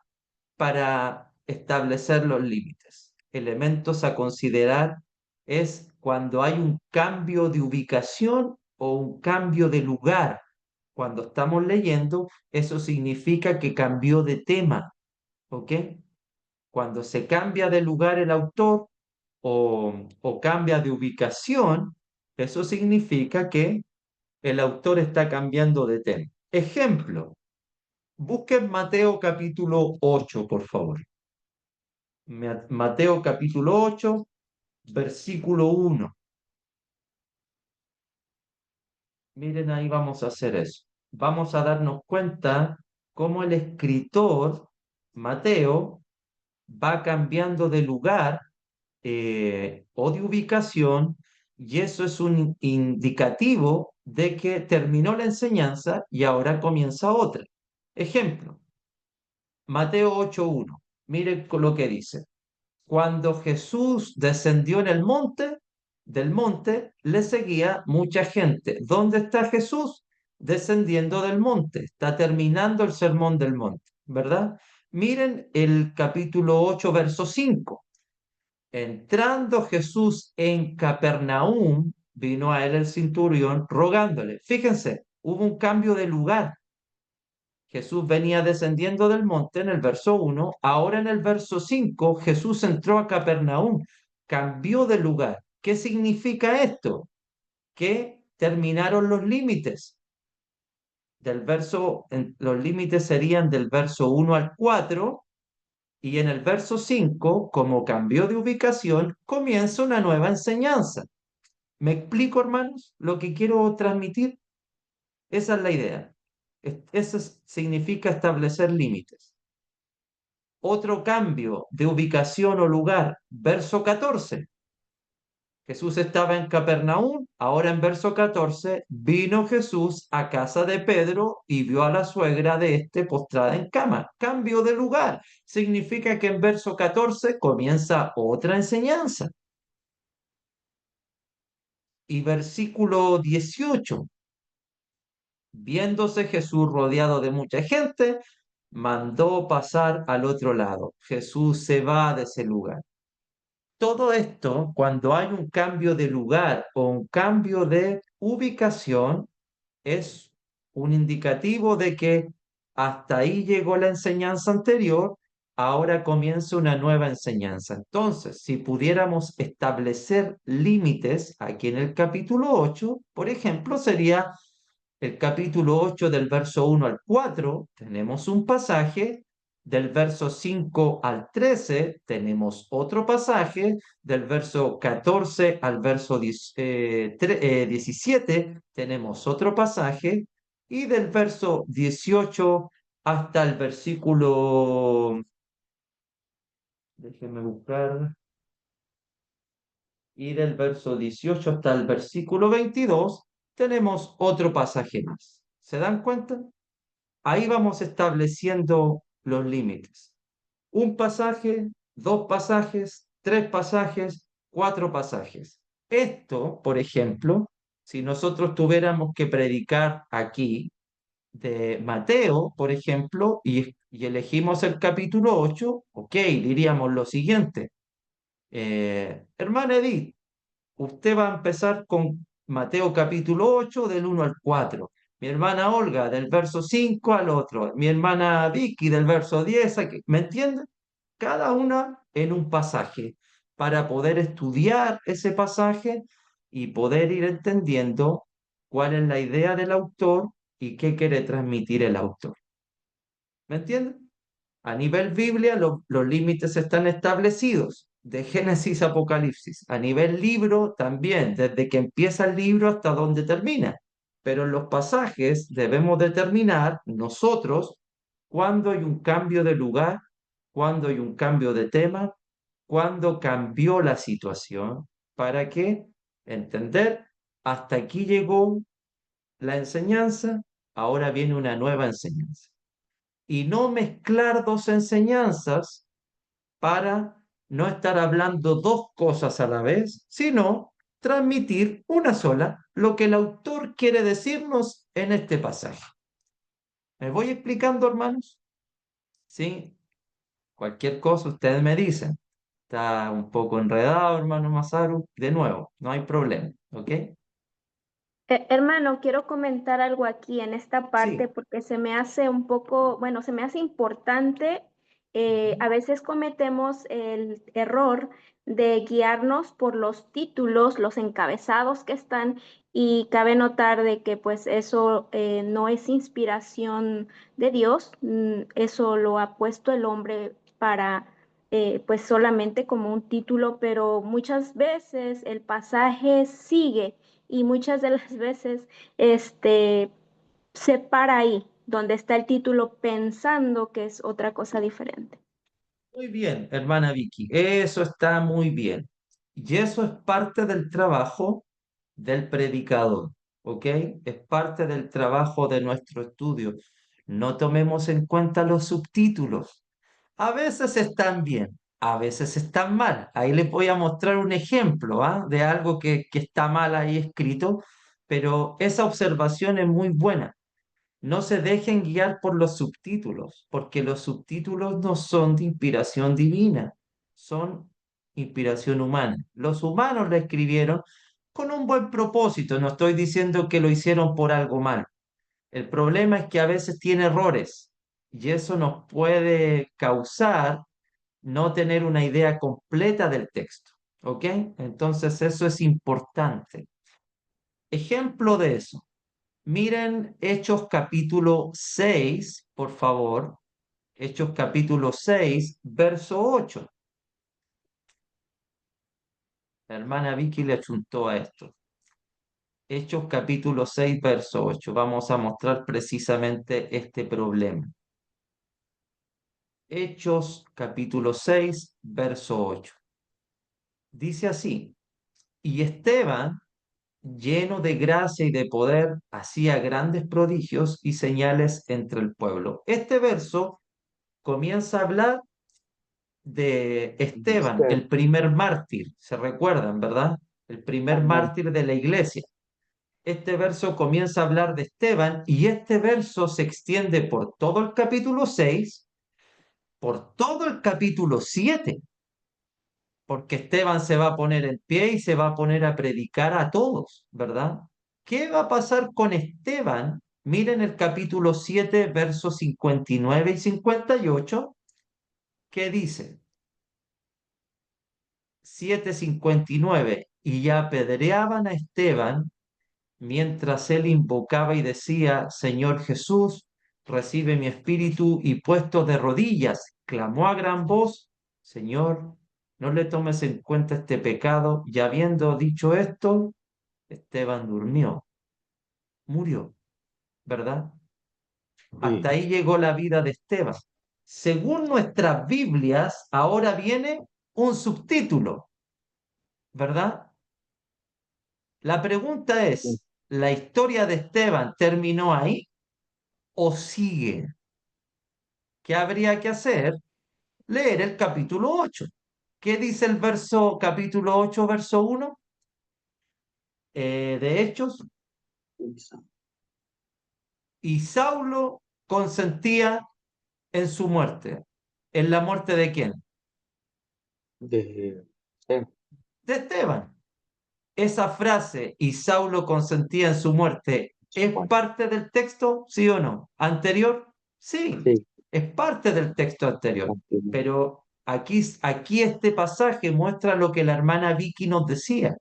para establecer los límites. Elementos a considerar es cuando hay un cambio de ubicación o un cambio de lugar. Cuando estamos leyendo, eso significa que cambió de tema, ¿ok? Cuando se cambia de lugar el autor o cambia de ubicación, eso significa que el autor está cambiando de tema. Ejemplo, busquen Mateo capítulo 8, por favor. Mateo capítulo 8, versículo 1. Miren, ahí vamos a hacer eso. Vamos a darnos cuenta cómo el escritor, Mateo, va cambiando de lugar o de ubicación, y eso es un indicativo de que terminó la enseñanza y ahora comienza otra. Ejemplo, Mateo 8:1. Miren lo que dice. Cuando Jesús descendió en el monte, del monte le seguía mucha gente. ¿Dónde está Jesús? Descendiendo del monte. Está terminando el sermón del monte, ¿verdad? Miren el capítulo 8, verso 5. Entrando Jesús en Capernaum, vino a él el centurión rogándole. Fíjense, hubo un cambio de lugar. Jesús venía descendiendo del monte en el verso 1, ahora en el verso 5 Jesús entró a Capernaum, cambió de lugar. ¿Qué significa esto? Que terminaron los límites. Los límites serían del verso 1 al 4, y en el verso 5, como cambió de ubicación, comienza una nueva enseñanza. ¿Me explico, hermanos, lo que quiero transmitir? Esa es la idea. Eso significa establecer límites. Otro cambio de ubicación o lugar, verso 14. Jesús estaba en Capernaum, ahora en verso 14, vino Jesús a casa de Pedro y vio a la suegra de este postrada en cama. Cambio de lugar. Significa que en verso 14 comienza otra enseñanza. Y versículo 18. Viéndose Jesús rodeado de mucha gente, mandó pasar al otro lado. Jesús se va de ese lugar. Todo esto, cuando hay un cambio de lugar o un cambio de ubicación, es un indicativo de que hasta ahí llegó la enseñanza anterior, ahora comienza una nueva enseñanza. Entonces, si pudiéramos establecer límites aquí en el capítulo 8, por ejemplo, sería el capítulo 8 del verso 1 al 4, tenemos un pasaje. Del verso 5 al 13 tenemos otro pasaje. Del verso 14 al verso 17 tenemos otro pasaje. Y del verso 18 hasta el versículo, déjenme buscar, y del verso 18 hasta el versículo 22 tenemos otro pasaje más. ¿Se dan cuenta? Ahí vamos estableciendo los límites. Un pasaje, dos pasajes, tres pasajes, cuatro pasajes. Esto, por ejemplo, si nosotros tuviéramos que predicar aquí de Mateo, por ejemplo, y elegimos el capítulo 8, ok, diríamos lo siguiente. Hermana Edith, usted va a empezar con Mateo capítulo 8 del 1 al 4. Mi hermana Olga del verso 5 al otro. Mi hermana Vicky del verso 10. ¿Me entienden? Cada una en un pasaje para poder estudiar ese pasaje y poder ir entendiendo cuál es la idea del autor y qué quiere transmitir el autor. ¿Me entienden? A nivel Biblia, los límites están establecidos, de Génesis a Apocalipsis. A nivel libro, también, desde que empieza el libro hasta donde termina. Pero en los pasajes debemos determinar nosotros cuándo hay un cambio de lugar, cuándo hay un cambio de tema, cuándo cambió la situación, para que entender, hasta aquí llegó la enseñanza, ahora viene una nueva enseñanza y no mezclar dos enseñanzas para no estar hablando dos cosas a la vez, sino transmitir una sola, lo que el autor quiere decirnos en este pasaje. ¿Me voy explicando, hermanos? ¿Sí? Cualquier cosa ustedes me dicen. Está un poco enredado, hermano Masaru. De nuevo, no hay problema, ¿ok? Hermano, quiero comentar algo aquí en esta parte Sí. porque se me hace un poco, bueno, se me hace importante. A veces cometemos el error de guiarnos por los títulos, los encabezados que están, y cabe notar de que pues eso no es inspiración de Dios. Eso lo ha puesto el hombre para pues solamente como un título, pero muchas veces el pasaje sigue y muchas de las veces se para ahí, donde está el título, pensando que es otra cosa diferente. Muy bien, hermana Vicky, eso está muy bien. Y eso es parte del trabajo del predicador, ¿ok? Es parte del trabajo de nuestro estudio. No tomemos en cuenta los subtítulos. A veces están bien, a veces están mal. Ahí les voy a mostrar un ejemplo, ¿ah? De algo que está mal ahí escrito, pero esa observación es muy buena. No se dejen guiar por los subtítulos, porque los subtítulos no son de inspiración divina, son inspiración humana. Los humanos la escribieron con un buen propósito, no estoy diciendo que lo hicieron por algo malo. El problema es que a veces tiene errores y eso nos puede causar no tener una idea completa del texto, ¿ok? Entonces eso es importante. Ejemplo de eso. Miren Hechos capítulo 6, por favor. Hechos capítulo 6, verso 8. La hermana Vicky le achuntó a esto. Hechos capítulo 6, verso 8. Vamos a mostrar precisamente este problema. Hechos capítulo 6, verso 8. Dice así, y Esteban, lleno de gracia y de poder, hacía grandes prodigios y señales entre el pueblo. Este verso comienza a hablar de Esteban, Usted, el primer mártir, se recuerdan, ¿verdad? El primer amén. mártir de la iglesia. Este verso comienza a hablar de Esteban y este verso se extiende por todo el capítulo 6, por todo el capítulo 7, porque Esteban se va a poner en pie y se va a poner a predicar a todos, ¿verdad? ¿Qué va a pasar con Esteban? Miren el capítulo 7, versos 59 y 58, ¿qué dice? 7:59, y apedreaban a Esteban mientras él invocaba y decía, Señor Jesús, recibe mi espíritu, y puesto de rodillas, clamó a gran voz, Señor, no le tomes en cuenta este pecado. Y habiendo dicho esto, Esteban durmió, murió, ¿verdad? Hasta Sí, ahí llegó la vida de Esteban. Según nuestras Biblias, ahora viene un subtítulo, ¿verdad? La pregunta sí, es, ¿la historia de Esteban terminó ahí o sigue? ¿Qué habría que hacer? Leer el capítulo 8. ¿Qué dice el capítulo 8, verso 1 de Hechos? sí, Y Saulo consentía en su muerte. ¿En la muerte de quién? sí, De Esteban. Esa frase, y Saulo consentía en su muerte, ¿es bueno, parte del texto? ¿Sí o no? ¿Anterior? Sí, sí, es parte del texto anterior. continúa. Pero aquí este pasaje muestra lo que la hermana Vicky nos decía.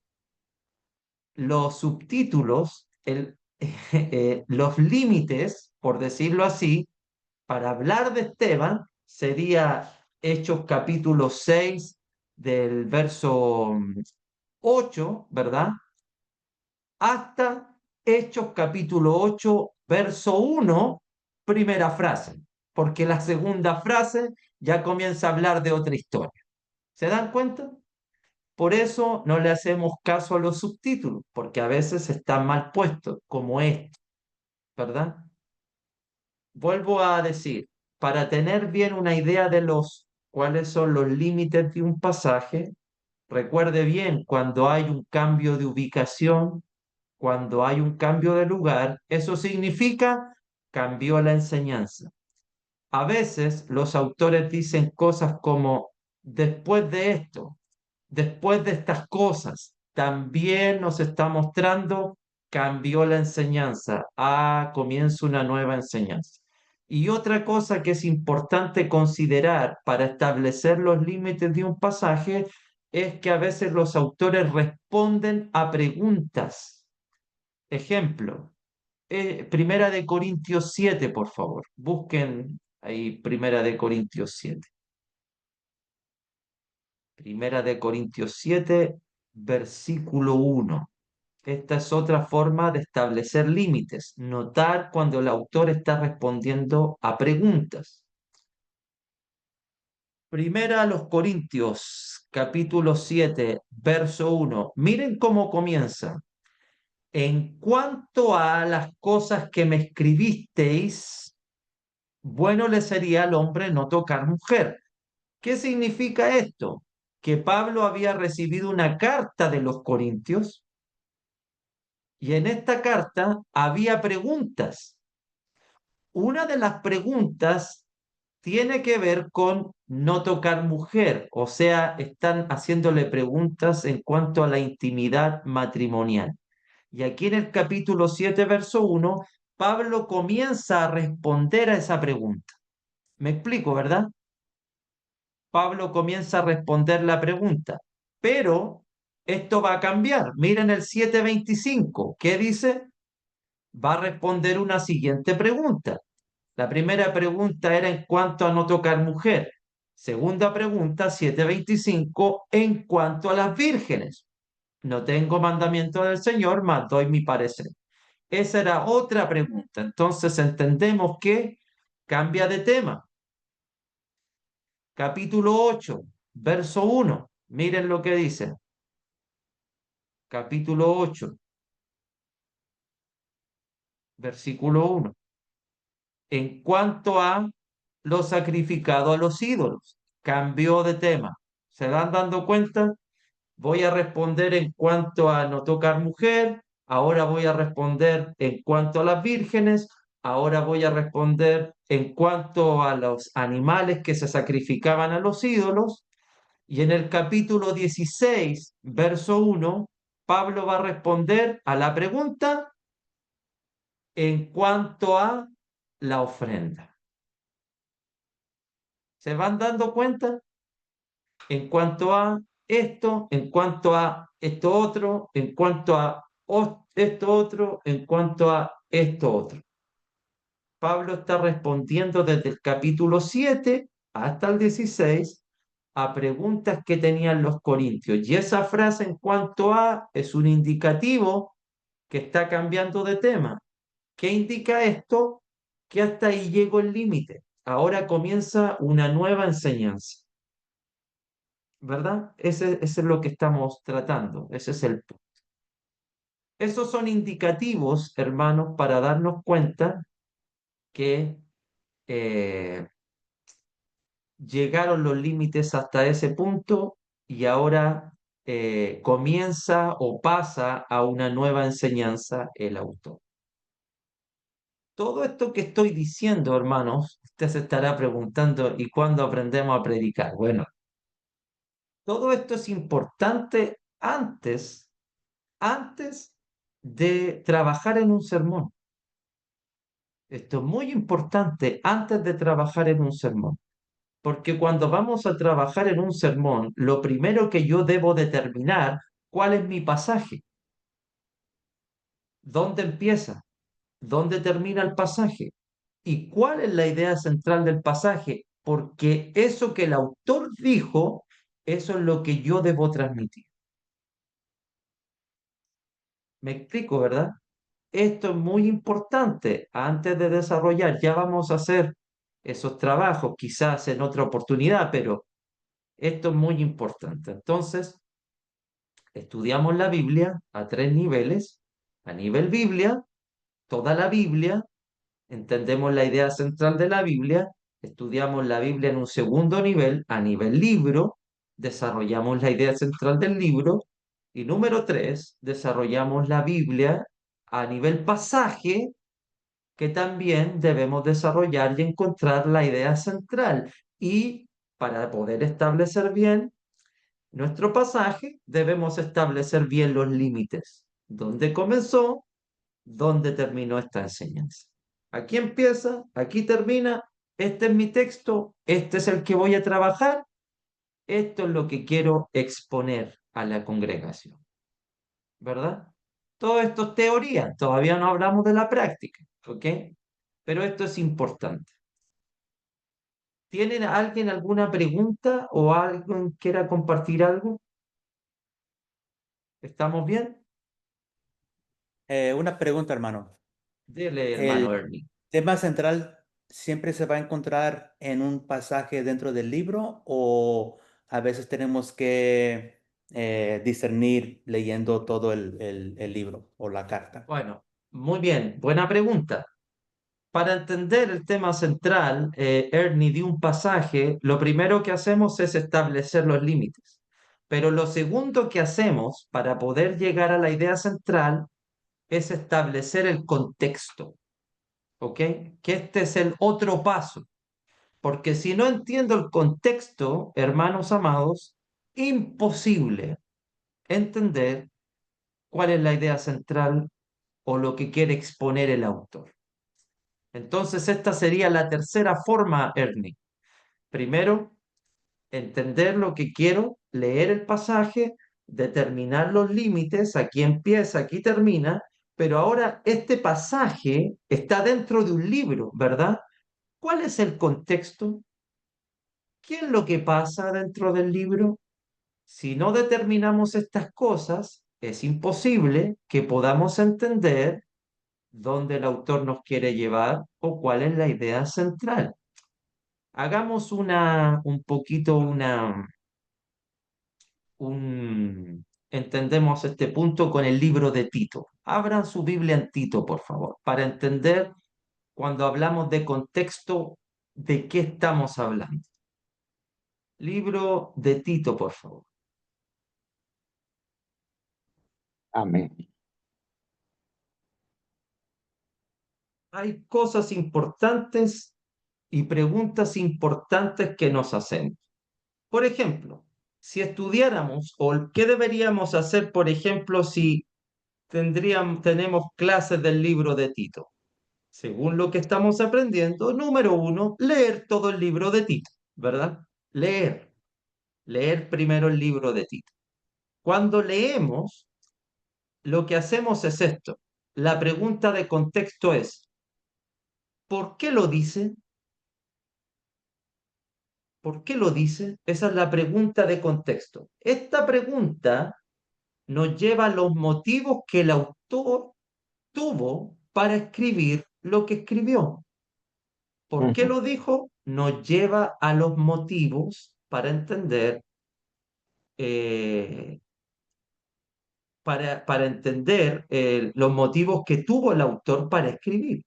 Los subtítulos, los límites, por decirlo así, para hablar de Esteban, sería Hechos capítulo 6 del verso 8, ¿verdad? Hasta Hechos capítulo 8, verso 1, primera frase, porque la segunda frase ya comienza a hablar de otra historia. ¿Se dan cuenta? Por eso no le hacemos caso a los subtítulos, porque a veces están mal puestos, como esto, ¿verdad? Vuelvo a decir, para tener bien una idea de cuáles son los límites de un pasaje, recuerde bien cuando hay un cambio de ubicación, cuando hay un cambio de lugar, eso significa cambió la enseñanza. A veces los autores dicen cosas como después de esto, después de estas cosas, también nos está mostrando cambió la enseñanza. Comienza una nueva enseñanza. Y otra cosa que es importante considerar para establecer los límites de un pasaje es que a veces los autores responden a preguntas. Ejemplo, Primera de Corintios 7, por favor. Busquen ahí Primera de Corintios 7. Primera de Corintios 7, versículo 1. Esta es otra forma de establecer límites. Notar cuando el autor está respondiendo a preguntas. Primera a los Corintios, capítulo 7, verso 1. Miren cómo comienza. En cuanto a las cosas que me escribisteis, bueno le sería al hombre no tocar mujer. ¿Qué significa esto? Que Pablo había recibido una carta de los Corintios y en esta carta había preguntas. Una de las preguntas tiene que ver con no tocar mujer, o sea, están haciéndole preguntas en cuanto a la intimidad matrimonial. Y aquí en el capítulo 7, verso 1, Pablo comienza a responder a esa pregunta. Me explico, ¿verdad? Pablo comienza a responder la pregunta, pero esto va a cambiar. Miren el 7:25, ¿qué dice? Va a responder una siguiente pregunta. La primera pregunta era en cuanto a no tocar mujer. Segunda pregunta, 7:25, en cuanto a las vírgenes. No tengo mandamiento del Señor, mas doy mi parecer. Esa era otra pregunta. Entonces entendemos que cambia de tema. Capítulo 8, verso 1. Miren lo que dice. Capítulo 8, versículo 1. En cuanto a lo sacrificado a los ídolos, cambió de tema. ¿Se van dando cuenta? Voy a responder en cuanto a no tocar mujer, ahora voy a responder en cuanto a las vírgenes, ahora voy a responder en cuanto a los animales que se sacrificaban a los ídolos, y en el capítulo 16, verso 1, Pablo va a responder a la pregunta en cuanto a la ofrenda. ¿Se van dando cuenta? En cuanto a esto, en cuanto a esto otro, en cuanto a esto otro, en cuanto a esto otro. Pablo está respondiendo desde el capítulo 7 hasta el 16 a preguntas que tenían los corintios. Y esa frase en cuanto a es un indicativo que está cambiando de tema. ¿Qué indica esto? Que hasta ahí llegó el límite. Ahora comienza una nueva enseñanza. ¿Verdad? Ese es lo que estamos tratando, ese es el punto. Esos son indicativos, hermanos, para darnos cuenta que llegaron los límites hasta ese punto y ahora comienza o pasa a una nueva enseñanza el autor. Todo esto que estoy diciendo, hermanos, usted se estará preguntando, ¿y cuándo aprendemos a predicar? Bueno, todo esto es importante antes de trabajar en un sermón. Esto es muy importante antes de trabajar en un sermón, porque cuando vamos a trabajar en un sermón, lo primero que yo debo determinar, ¿cuál es mi pasaje? ¿Dónde empieza? ¿Dónde termina el pasaje? ¿Y cuál es la idea central del pasaje? Porque eso que el autor dijo, eso es lo que yo debo transmitir. Me explico, ¿verdad? Esto es muy importante. Antes de desarrollar, ya vamos a hacer esos trabajos, quizás en otra oportunidad, pero esto es muy importante. Entonces, estudiamos la Biblia a 3 niveles. A nivel Biblia, toda la Biblia, entendemos la idea central de la Biblia, estudiamos la Biblia en un segundo nivel, a nivel libro, desarrollamos la idea central del libro, y número 3, desarrollamos la Biblia a nivel pasaje, que también debemos desarrollar y encontrar la idea central. Y para poder establecer bien nuestro pasaje, debemos establecer bien los límites. ¿Dónde comenzó? ¿Dónde terminó esta enseñanza? Aquí empieza, aquí termina, este es mi texto, este es el que voy a trabajar, esto es lo que quiero exponer a la congregación. ¿Verdad? Todo esto es teoría, todavía no hablamos de la práctica, ¿ok? Pero esto es importante. ¿Tienen alguien alguna pregunta o alguien quiera compartir algo? ¿Estamos bien? Una pregunta, hermano. Dele, ¿El hermano Ernie. tema central siempre se va a encontrar en un pasaje dentro del libro o a veces tenemos que discernir leyendo todo el libro o la carta? Bueno, muy bien, buena pregunta. Para entender el tema central, Ernie dio un pasaje, lo primero que hacemos es establecer los límites. Pero lo segundo que hacemos para poder llegar a la idea central es establecer el contexto, ¿ok? Que este es el otro paso. Porque si no entiendo el contexto, hermanos amados, imposible entender cuál es la idea central o lo que quiere exponer el autor. Entonces, esta sería la tercera forma, Ernie. Primero, entender lo que quiero, leer el pasaje, determinar los límites, aquí empieza, aquí termina, pero ahora este pasaje está dentro de un libro, ¿verdad? ¿Cuál es el contexto? ¿Qué es lo que pasa dentro del libro? Si no determinamos estas cosas, es imposible que podamos entender dónde el autor nos quiere llevar o cuál es la idea central. Hagamos un poquito entendemos este punto con el libro de Tito. Abran su Biblia en Tito, por favor, para entender cuando hablamos de contexto, de qué estamos hablando. Libro de Tito, por favor. Amén. Hay cosas importantes y preguntas importantes que nos hacemos. Por ejemplo, si estudiáramos o qué deberíamos hacer, por ejemplo, si tenemos clases del libro de Tito. Según lo que estamos aprendiendo, número uno, leer todo el libro de Tito, ¿verdad? Leer primero el libro de Tito. Cuando leemos, lo que hacemos es esto. La pregunta de contexto es, ¿por qué lo dice? ¿Por qué lo dice? Esa es la pregunta de contexto. Esta pregunta nos lleva a los motivos que el autor tuvo para escribir lo que escribió. ¿Por qué Ujú. lo dijo? Nos lleva a los motivos para entender, eh, para entender los motivos que tuvo el autor para escribir.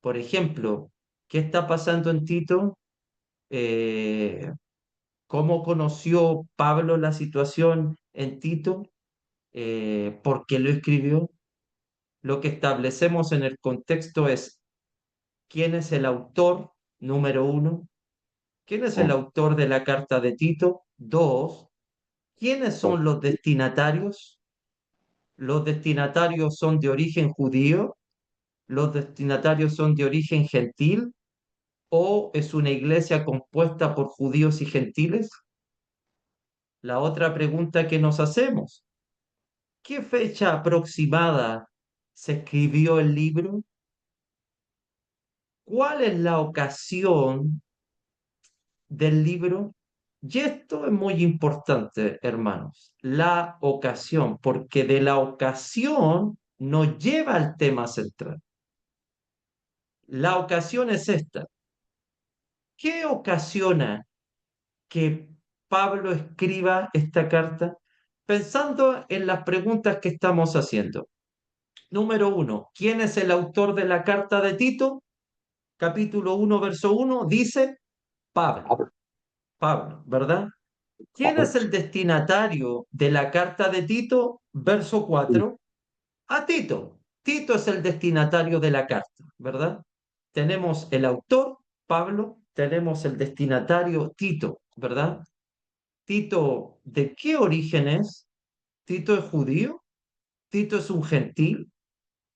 Por ejemplo, ¿qué está pasando en Tito? Eh, ¿Cómo conoció Pablo la situación en Tito? ¿Por qué lo escribió? Lo que establecemos en el contexto es quién es el autor, número uno. ¿Quién es el Ujú. autor de la carta de Tito? Dos. ¿Quiénes son los destinatarios? ¿Los destinatarios son de origen judío? ¿Los destinatarios son de origen gentil? ¿O es una iglesia compuesta por judíos y gentiles? La otra pregunta que nos hacemos, ¿qué fecha aproximada se escribió el libro? ¿Cuál es la ocasión del libro? Y esto es muy importante, hermanos, la ocasión, porque de la ocasión nos lleva al tema central. La ocasión es esta. ¿Qué ocasiona que Pablo escriba esta carta? Pensando en las preguntas que estamos haciendo. Número uno, ¿quién es el autor de la carta de Tito? Capítulo 1, verso 1, dice Pablo. Pablo, Pablo, ¿verdad? ¿Quién Pablo. es el destinatario de la carta de Tito? Verso Sí. 4. A Tito. Tito es el destinatario de la carta, ¿verdad? Tenemos el autor, Pablo, tenemos el destinatario, Tito, ¿verdad? Tito, ¿de qué origen es? ¿Tito es judío? ¿Tito es un gentil?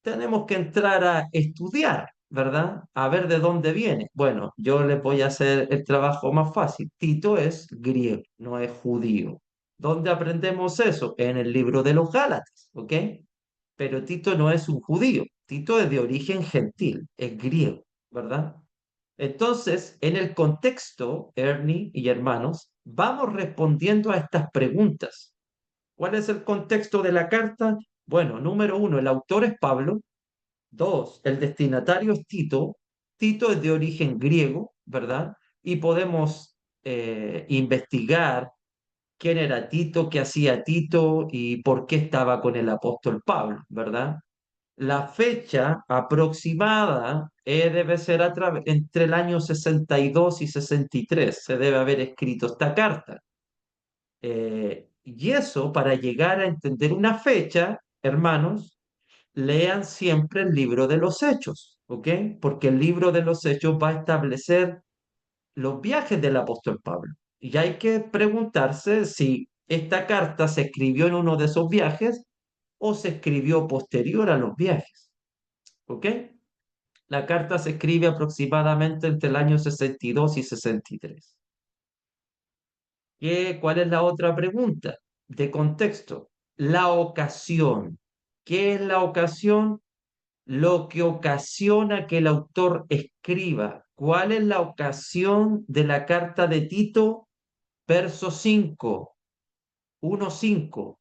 Tenemos que entrar a estudiar, ¿verdad? A ver de dónde viene. Bueno, yo le voy a hacer el trabajo más fácil. Tito es griego, no es judío. ¿Dónde aprendemos eso? En el libro de los Gálatas, ¿ok? Pero Tito no es un judío. Tito es de origen gentil, es griego, ¿verdad? Entonces, en el contexto, Ernie y hermanos, vamos respondiendo a estas preguntas. ¿Cuál es el contexto de la carta? Bueno, número uno, el autor es Pablo. Dos, el destinatario es Tito. Tito es de origen griego, ¿verdad? Y podemos investigar quién era Tito, qué hacía Tito y por qué estaba con el apóstol Pablo, ¿verdad? La fecha aproximada debe ser entre el año 62 y 63, se debe haber escrito esta carta. Y eso, para llegar a entender una fecha, hermanos, lean siempre el libro de los Hechos, ¿ok? Porque el libro de los Hechos va a establecer los viajes del apóstol Pablo. Y hay que preguntarse si esta carta se escribió en uno de esos viajes o se escribió posterior a los viajes, ¿ok? La carta se escribe aproximadamente entre el año 62 y 63. ¿Cuál es la otra pregunta de contexto? La ocasión. ¿Qué es la ocasión? Lo que ocasiona que el autor escriba. ¿Cuál es la ocasión de la carta de Tito? Verso 5, 1:5.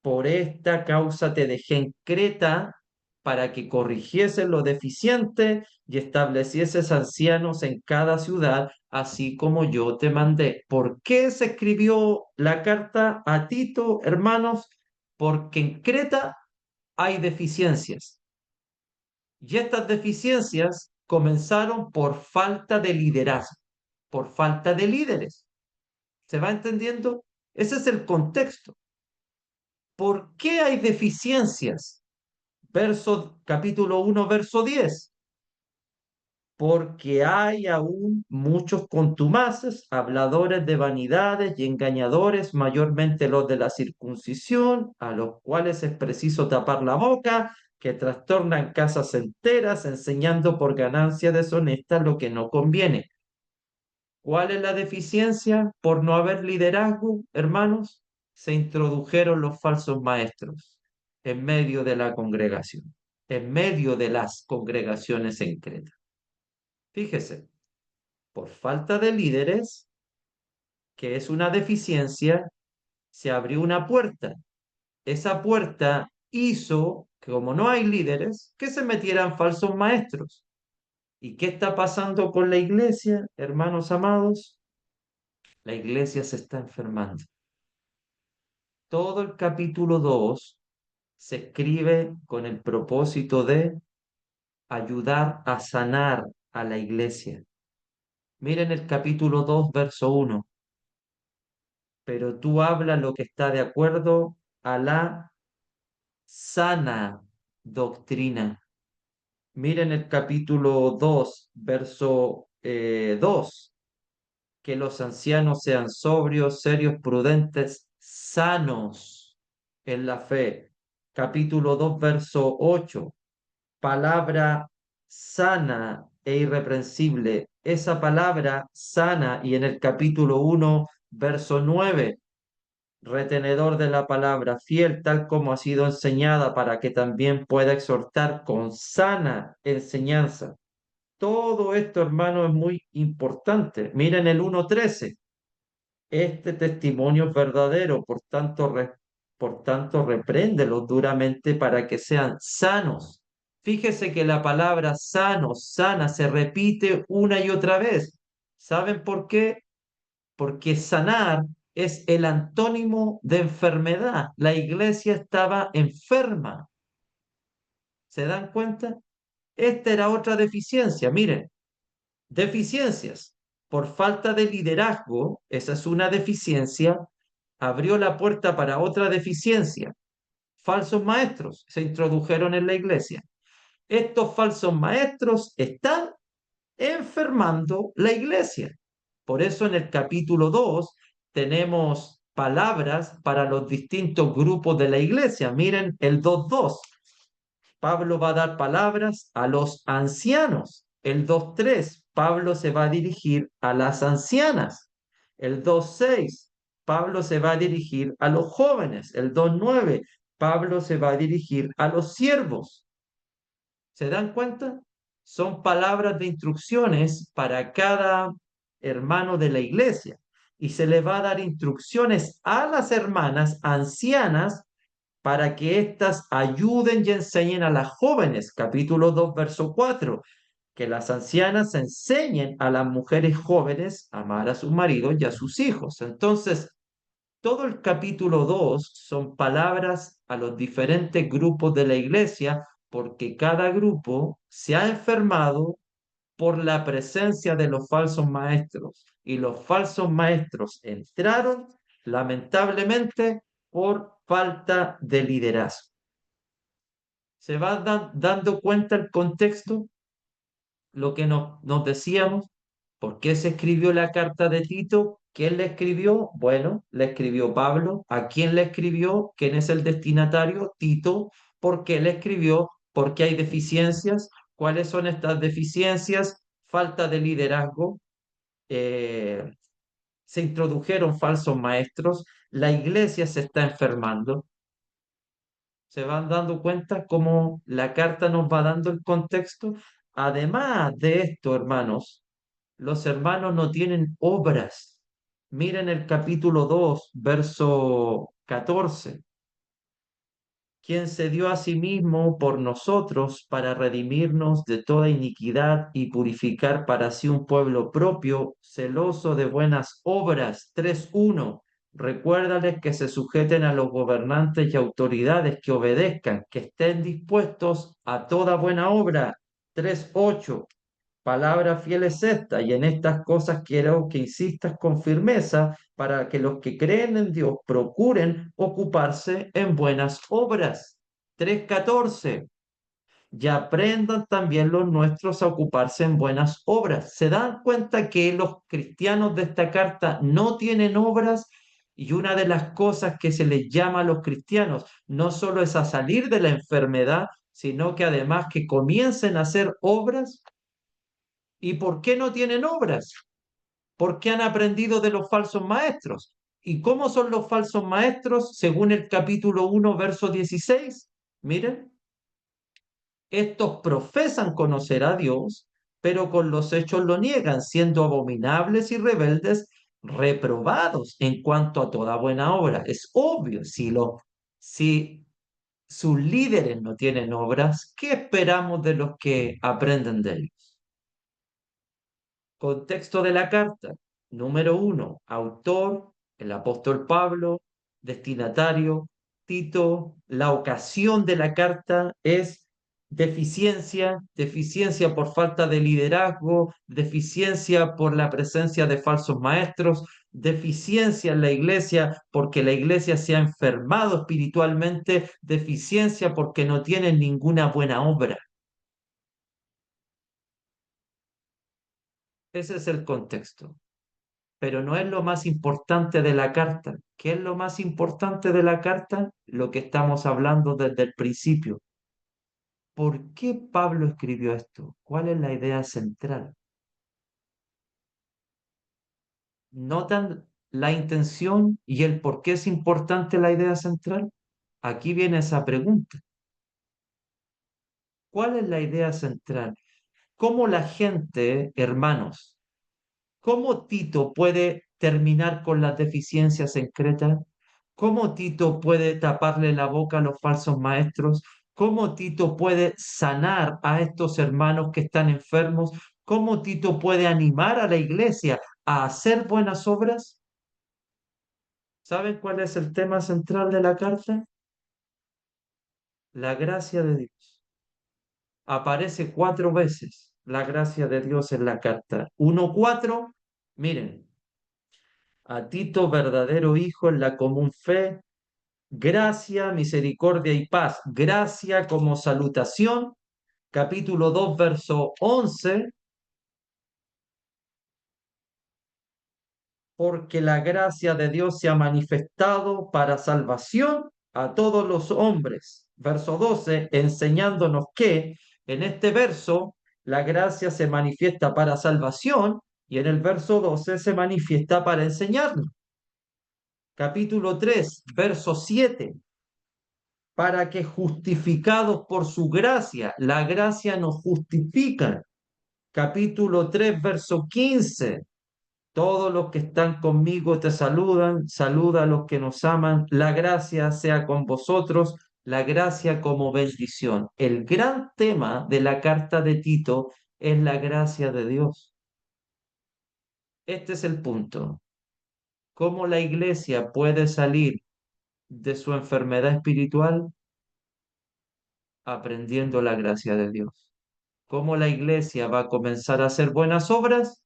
Por esta causa te dejé en Creta para que corrigieses lo deficiente y establecieses ancianos en cada ciudad, así como yo te mandé. ¿Por qué se escribió la carta a Tito, hermanos? Porque en Creta hay deficiencias. Y estas deficiencias comenzaron por falta de liderazgo, por falta de líderes. ¿Se va entendiendo? Ese es el contexto. ¿Por qué hay deficiencias? Capítulo 1, verso 10. Porque hay aún muchos contumaces, habladores de vanidades y engañadores, mayormente los de la circuncisión, a los cuales es preciso tapar la boca, que trastornan casas enteras, enseñando por ganancia deshonesta lo que no conviene. ¿Cuál es la deficiencia? Por no haber liderazgo, hermanos, se introdujeron los falsos maestros en medio de la congregación, en medio de las congregaciones en Creta. Fíjese, por falta de líderes, que es una deficiencia, se abrió una puerta. Esa puerta hizo que, como no hay líderes, que se metieran falsos maestros. ¿Y qué está pasando con la iglesia, hermanos amados? La iglesia se está enfermando. Todo el capítulo 2 se escribe con el propósito de ayudar a sanar a la iglesia. Miren el capítulo 2, verso 1. Pero tú hablas lo que está de acuerdo a la sana doctrina. Miren el capítulo 2, verso 2. Que los ancianos sean sobrios, serios, prudentes, sanos en la fe. Capítulo 2, verso 8. Palabra sana e irreprensible. Esa palabra sana, y en el capítulo 1, verso 9, retenedor de la palabra, fiel tal como ha sido enseñada, para que también pueda exhortar con sana enseñanza. Todo esto, hermano, es muy importante. Miren el 1:13. Este testimonio es verdadero, por tanto, repréndelos duramente para que sean sanos. Fíjese que la palabra sano, sana, se repite una y otra vez. ¿Saben por qué? Porque sanar es el antónimo de enfermedad. La iglesia estaba enferma. ¿Se dan cuenta? Esta era otra deficiencia. Miren, deficiencias. Por falta de liderazgo, esa es una deficiencia, abrió la puerta para otra deficiencia. Falsos maestros se introdujeron en la iglesia. Estos falsos maestros están enfermando la iglesia. Por eso en el capítulo 2 tenemos palabras para los distintos grupos de la iglesia. Miren el 2:2. Pablo va a dar palabras a los ancianos. El 2:3, Pablo se va a dirigir a las ancianas. El 2:6, Pablo se va a dirigir a los jóvenes. El 2:9, Pablo se va a dirigir a los siervos. ¿Se dan cuenta? son palabras de instrucciones para cada hermano de la iglesia. Y se les va a dar instrucciones a las hermanas ancianas para que éstas ayuden y enseñen a las jóvenes. Capítulo 2, verso 4. Que las ancianas enseñen a las mujeres jóvenes a amar a sus maridos y a sus hijos. Entonces, todo el capítulo 2 son palabras a los diferentes grupos de la iglesia, porque cada grupo se ha enfermado por la presencia de los falsos maestros. Y los falsos maestros entraron, lamentablemente, por falta de liderazgo. ¿Se va dando cuenta el contexto? Lo que nos decíamos, ¿por qué se escribió la carta de Tito? ¿Quién le escribió? Bueno, le escribió Pablo. ¿A quién le escribió? ¿Quién es el destinatario? Tito. ¿Por qué le escribió? Porque hay deficiencias. ¿Cuáles son estas deficiencias? Falta de liderazgo. eh, Se introdujeron falsos maestros. La iglesia se está enfermando. ¿Se van dando cuenta cómo la carta nos va dando el contexto? Además de esto, hermanos, los hermanos no tienen obras. Miren el capítulo 2, verso 14. Quien se dio a sí mismo por nosotros para redimirnos de toda iniquidad y purificar para sí un pueblo propio, celoso de buenas obras. 3:1. Recuérdales que se sujeten a los gobernantes y autoridades, que obedezcan, que estén dispuestos a toda buena obra. 3:8. Palabra fiel es esta, y en estas cosas quiero que insistas con firmeza para que los que creen en Dios procuren ocuparse en buenas obras. 3:14. Y aprendan también los nuestros a ocuparse en buenas obras. ¿Se dan cuenta que los cristianos de esta carta no tienen obras? Y una de las cosas que se les llama a los cristianos no solo es a salir de la enfermedad, sino que además que comiencen a hacer obras. ¿Y por qué no tienen obras? Porque han aprendido de los falsos maestros. ¿Y cómo son los falsos maestros? Según el capítulo 1, verso 16. Miren, estos profesan conocer a Dios, pero con los hechos lo niegan, siendo abominables y rebeldes, reprobados en cuanto a toda buena obra. Es obvio, si sus líderes no tienen obras, ¿qué esperamos de los que aprenden de ellos? Contexto de la carta. Número 1, autor, el apóstol Pablo, destinatario, Tito. La ocasión de la carta es deficiencia por falta de liderazgo, deficiencia por la presencia de falsos maestros, deficiencia en la iglesia porque la iglesia se ha enfermado espiritualmente, deficiencia porque no tienen ninguna buena obra. Ese es el contexto. Pero no es lo más importante de la carta. ¿Qué es lo más importante de la carta? Lo que estamos hablando desde el principio. ¿Por qué Pablo escribió esto? ¿Cuál es la idea central? ¿Notan la intención y el por qué es importante la idea central? Aquí viene esa pregunta. ¿Cuál es la idea central? ¿Cómo la gente, hermanos, cómo Tito puede terminar con las deficiencias en Creta? ¿Cómo Tito puede taparle la boca a los falsos maestros? ¿Cómo Tito puede sanar a estos hermanos que están enfermos? ¿Cómo Tito puede animar a la iglesia a hacer buenas obras? ¿Saben cuál es el tema central de la carta? La gracia de Dios. Aparece 4 veces la gracia de Dios en la carta. 1:4, miren, a Tito, verdadero hijo en la común fe, gracia, misericordia y paz. Gracia como salutación. Capítulo 2, verso 11. Porque la gracia de Dios se ha manifestado para salvación a todos los hombres. Verso 12, enseñándonos que en este verso la gracia se manifiesta para salvación y en el verso 12 se manifiesta para enseñarnos. Capítulo 3, verso 7. para que justificados por su gracia, la gracia nos justifica. Capítulo 3, verso 15. Todos los que están conmigo te saludan, saluda a los que nos aman, la gracia sea con vosotros, la gracia como bendición. El gran tema de la carta de Tito es la gracia de Dios. Este es el punto. ¿Cómo la iglesia puede salir de su enfermedad espiritual? Aprendiendo la gracia de Dios. ¿Cómo la iglesia va a comenzar a hacer buenas obras?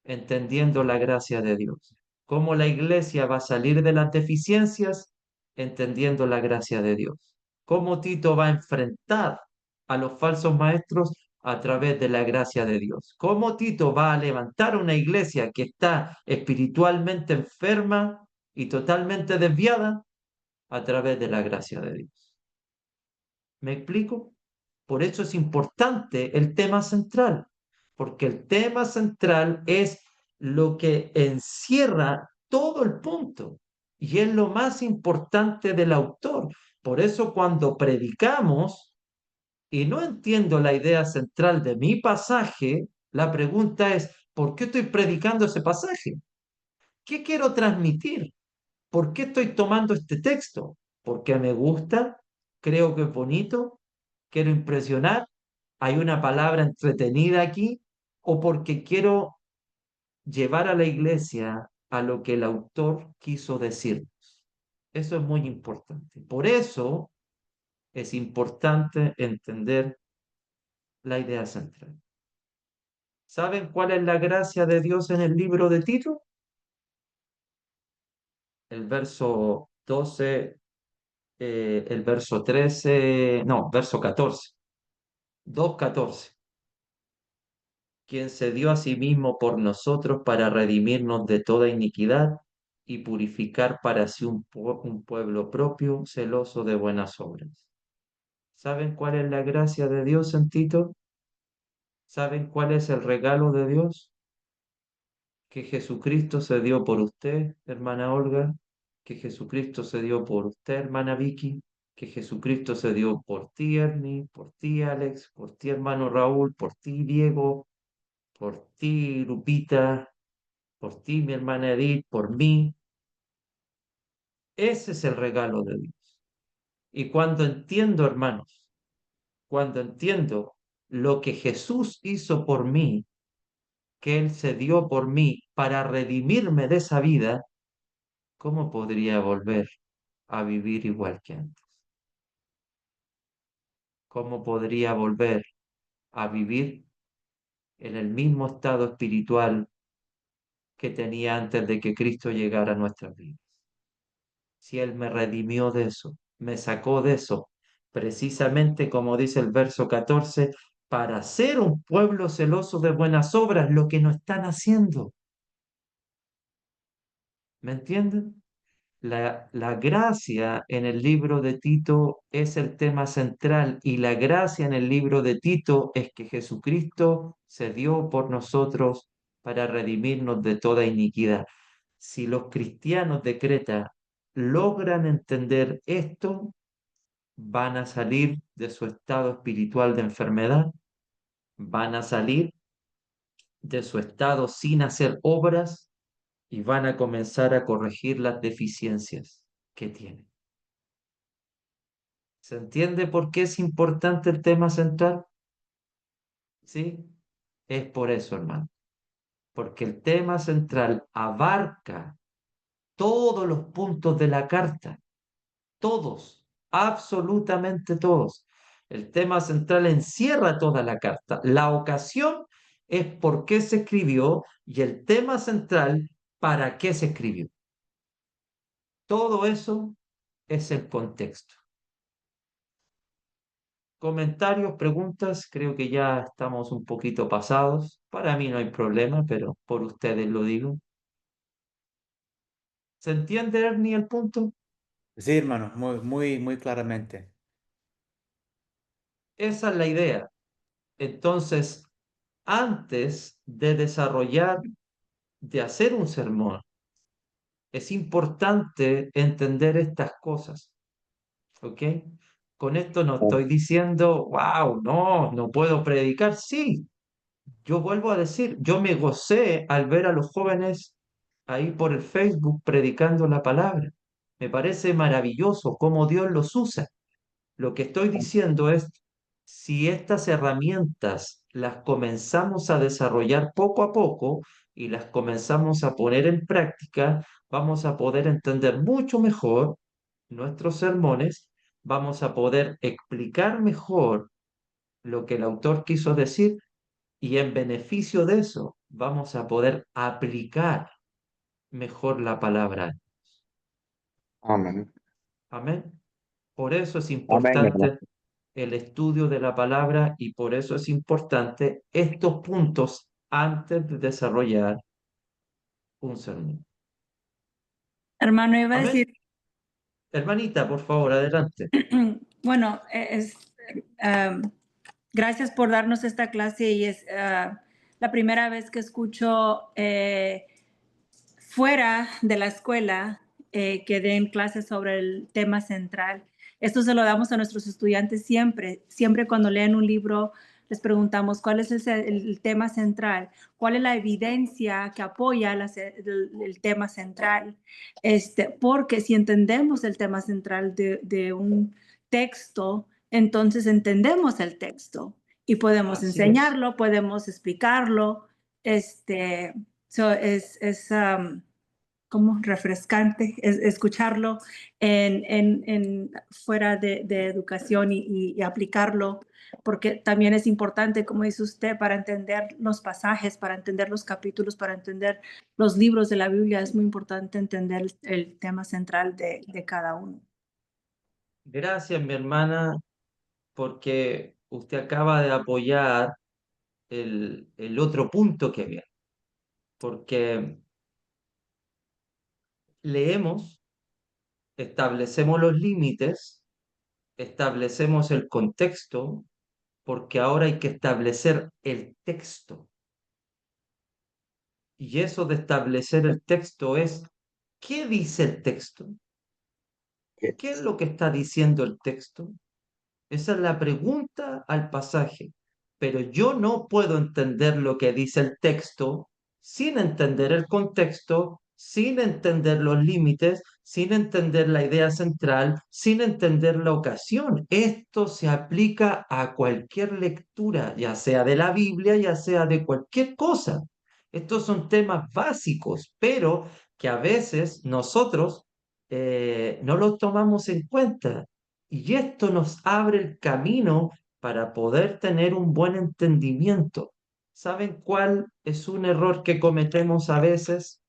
Entendiendo la gracia de Dios. ¿Cómo la iglesia va a salir de las deficiencias? Entendiendo la gracia de Dios. ¿Cómo Tito va a enfrentar a los falsos maestros? A través de la gracia de Dios. ¿Cómo Tito va a levantar una iglesia que está espiritualmente enferma y totalmente desviada? A través de la gracia de Dios. ¿Me explico? Por eso es importante el tema central, porque el tema central es lo que encierra todo el punto y es lo más importante del autor. Por eso cuando predicamos y no entiendo la idea central de mi pasaje, la pregunta es, ¿por qué estoy predicando ese pasaje? ¿Qué quiero transmitir? ¿Por qué estoy tomando este texto? ¿Porque me gusta? ¿Creo que es bonito? ¿Quiero impresionar? ¿Hay una palabra entretenida aquí? ¿O porque quiero llevar a la iglesia a lo que el autor quiso decirnos? Eso es muy importante. Por eso es importante entender la idea central. ¿Saben cuál es la gracia de Dios en el libro de Tito? El verso 12, el verso 13, no, verso 14, 2:14. Quien se dio a sí mismo por nosotros para redimirnos de toda iniquidad y purificar para sí un pueblo propio, celoso de buenas obras. ¿Saben cuál es la gracia de Dios en Tito? ¿Saben cuál es el regalo de Dios? Que Jesucristo se dio por usted, hermana Olga, que Jesucristo se dio por usted, hermana Vicky, que Jesucristo se dio por ti, Ernie, por ti, Alex, por ti, hermano Raúl, por ti, Diego, por ti, Lupita, por ti, mi hermana Edith, por mí. Ese es el regalo de Dios. Y cuando entiendo, hermanos, cuando entiendo lo que Jesús hizo por mí, que Él se dio por mí para redimirme de esa vida, ¿cómo podría volver a vivir igual que antes? ¿Cómo podría volver a vivir en el mismo estado espiritual que tenía antes de que Cristo llegara a nuestras vidas? Si Él me redimió de eso, me sacó de eso, precisamente como dice el verso 14, para ser un pueblo celoso de buenas obras, lo que no están haciendo. ¿Me entienden? La gracia en el libro de Tito es el tema central y la gracia en el libro de Tito es que Jesucristo se dio por nosotros para redimirnos de toda iniquidad. Si los cristianos de Creta logran entender esto, van a salir de su estado espiritual de enfermedad, van a salir de su estado sin hacer obras y van a comenzar a corregir las deficiencias que tienen. ¿Se entiende por qué es importante el tema central? ¿Sí? Es por eso, hermano. Porque el tema central abarca todos los puntos de la carta. Todos, absolutamente todos. El tema central encierra toda la carta. La ocasión es por qué se escribió y el tema central para qué se escribió. Todo eso es el contexto. Comentarios, preguntas, creo que ya estamos un poquito pasados. Para mí no hay problema, pero por ustedes lo digo. ¿Se entiende, Ernie, el punto? Sí, hermano, muy claramente. Esa es la idea. Entonces, antes de desarrollar, de hacer un sermón, es importante entender estas cosas. ¿ok? Con esto no estoy diciendo, wow, no, no puedo predicar. Sí, yo vuelvo a decir, yo me gocé al ver a los jóvenes ahí por el Facebook predicando la palabra. Me parece maravilloso cómo Dios los usa. Lo que estoy diciendo es, si estas herramientas las comenzamos a desarrollar poco a poco y las comenzamos a poner en práctica, vamos a poder entender mucho mejor nuestros sermones, vamos a poder explicar mejor lo que el autor quiso decir y en beneficio de eso vamos a poder aplicar mejor la palabra. Amén. Amén. Por eso es Amén, hermano. importante el estudio de la palabra y por eso es importante estos puntos antes de desarrollar un sermón. Hermano, iba a Amén. decir, Hermanita, por favor, adelante. bueno, gracias por darnos esta clase y es la primera vez que escucho fuera de la escuela que den clases sobre el tema central. Esto se lo damos a nuestros estudiantes siempre. Siempre cuando leen un libro les preguntamos cuál es el tema central, cuál es la evidencia que apoya el tema central. Porque si entendemos el tema central de un texto, entonces entendemos el texto y podemos Así es. enseñarlo, podemos explicarlo. Como refrescante escucharlo fuera de educación y aplicarlo, porque también es importante, como dice usted, para entender los pasajes, para entender los capítulos, para entender los libros de la Biblia, es muy importante entender el tema central de cada uno. Gracias, mi hermana, porque usted acaba de apoyar el otro punto que viene, porque leemos, establecemos los límites, establecemos el contexto, porque ahora hay que establecer el texto. Y eso de establecer el texto es, ¿qué dice el texto? ¿Qué es lo que está diciendo el texto? Esa es la pregunta al pasaje. Pero yo no puedo entender lo que dice el texto sin entender el contexto, sin entender los límites, sin entender la idea central, sin entender la ocasión. Esto se aplica a cualquier lectura, ya sea de la Biblia, ya sea de cualquier cosa. Estos son temas básicos, pero que a veces nosotros no los tomamos en cuenta. Y esto nos abre el camino para poder tener un buen entendimiento. ¿Saben cuál es un error que cometemos a veces?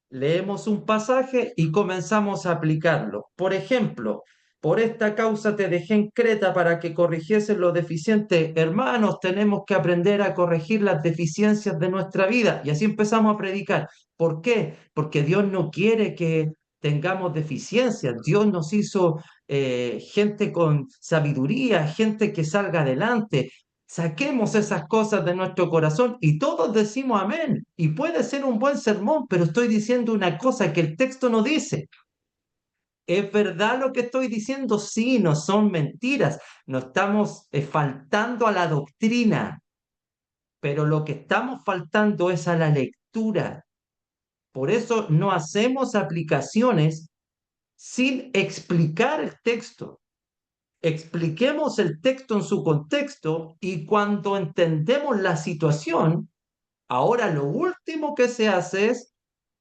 Leemos un pasaje y comenzamos a aplicarlo. Por ejemplo, por esta causa te dejé en Creta para que corrigiesen lo deficiente. Hermanos, tenemos que aprender a corregir las deficiencias de nuestra vida. Y así empezamos a predicar. ¿Por qué? Porque Dios no quiere que tengamos deficiencias. Dios nos hizo gente con sabiduría, gente que salga adelante. Saquemos esas cosas de nuestro corazón y todos decimos amén. Y puede ser un buen sermón, pero estoy diciendo una cosa que el texto no dice. ¿Es verdad lo que estoy diciendo? Sí, no son mentiras. No estamos faltando a la doctrina, pero lo que estamos faltando es a la lectura. Por eso no hacemos aplicaciones sin explicar el texto. Expliquemos el texto en su contexto y cuando entendemos la situación, ahora lo último que se hace es,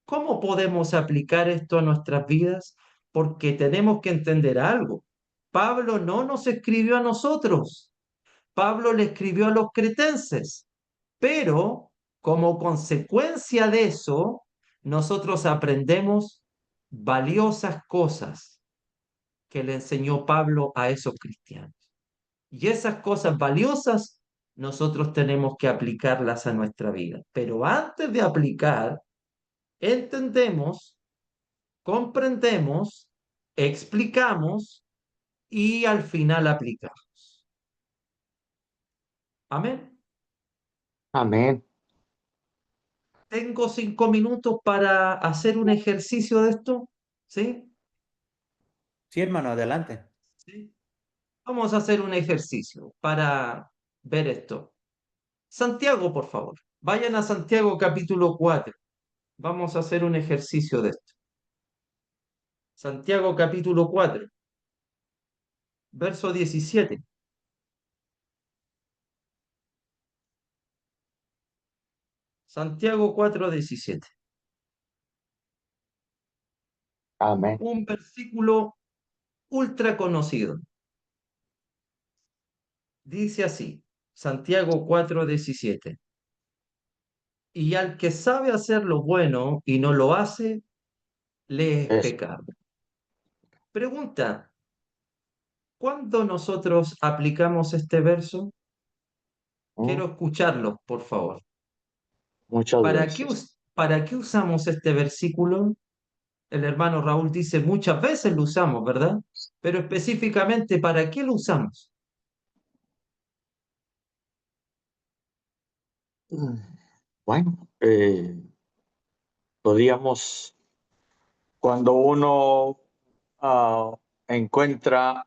¿cómo podemos aplicar esto a nuestras vidas? Porque tenemos que entender algo. Pablo no nos escribió a nosotros, Pablo le escribió a los cretenses, pero como consecuencia de eso, nosotros aprendemos valiosas cosas que le enseñó Pablo a esos cristianos. Y esas cosas valiosas nosotros tenemos que aplicarlas a nuestra vida. Pero antes de aplicar, entendemos, comprendemos, explicamos y al final aplicamos. Amén. Amén. Tengo 5 minutos para hacer un ejercicio de esto, ¿sí? Sí, hermano, adelante. ¿Sí? Vamos a hacer un ejercicio para ver esto. Santiago, por favor. Vayan a Santiago capítulo 4. Vamos a hacer un ejercicio de esto. Santiago capítulo 4, verso 17. Santiago 4, 17. Amén. Un versículo ultra conocido. Dice así, Santiago 4, 17. Y al que sabe hacer lo bueno y no lo hace, le es Es, pecado. Pregunta, ¿cuándo nosotros aplicamos este verso? ¿no? Quiero escucharlo, por favor. Muchas veces. ¿Para qué usamos este versículo? El hermano Raúl dice, muchas veces lo usamos, ¿verdad? Pero específicamente, ¿para qué lo usamos? Mm, Bueno, podríamos, cuando uno encuentra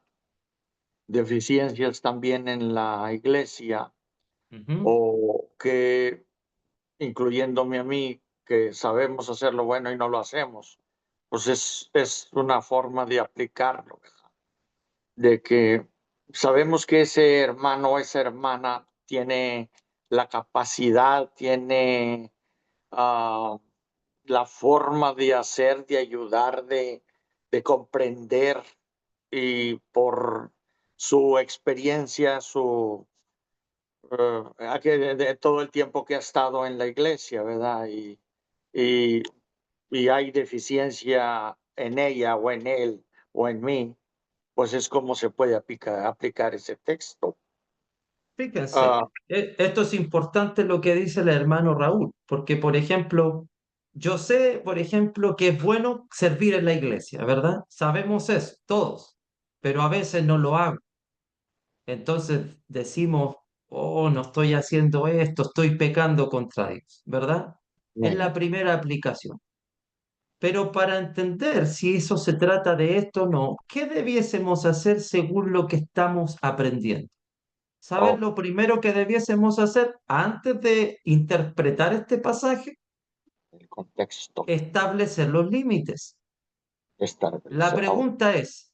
deficiencias también en la iglesia, Ujú. o que, incluyéndome a mí, que sabemos hacer lo bueno y no lo hacemos, pues es una forma de aplicarlo, ¿verdad? De que sabemos que ese hermano o esa hermana tiene la capacidad, tiene ah, la forma de hacer, de ayudar, de comprender, y por su experiencia, de todo el tiempo que ha estado en la iglesia, ¿verdad? Y, y hay deficiencia en ella o en él o en mí, pues es como se puede aplicar ese texto. Fíjense, Ah, esto es importante lo que dice el hermano Raúl, porque, por ejemplo, yo sé, por ejemplo, que es bueno servir en la iglesia, ¿verdad? Sabemos eso, todos, pero a veces no lo hago. Entonces decimos, oh, no estoy haciendo esto, estoy pecando contra Dios, ¿verdad? Es la Bien. primera aplicación. Pero para entender si eso se trata de esto o no, ¿qué debiésemos hacer según lo que estamos aprendiendo? ¿Sabes Oh, lo primero que debiésemos hacer antes de interpretar este pasaje? el contexto Establecer los límites. La establece. Oh, pregunta es,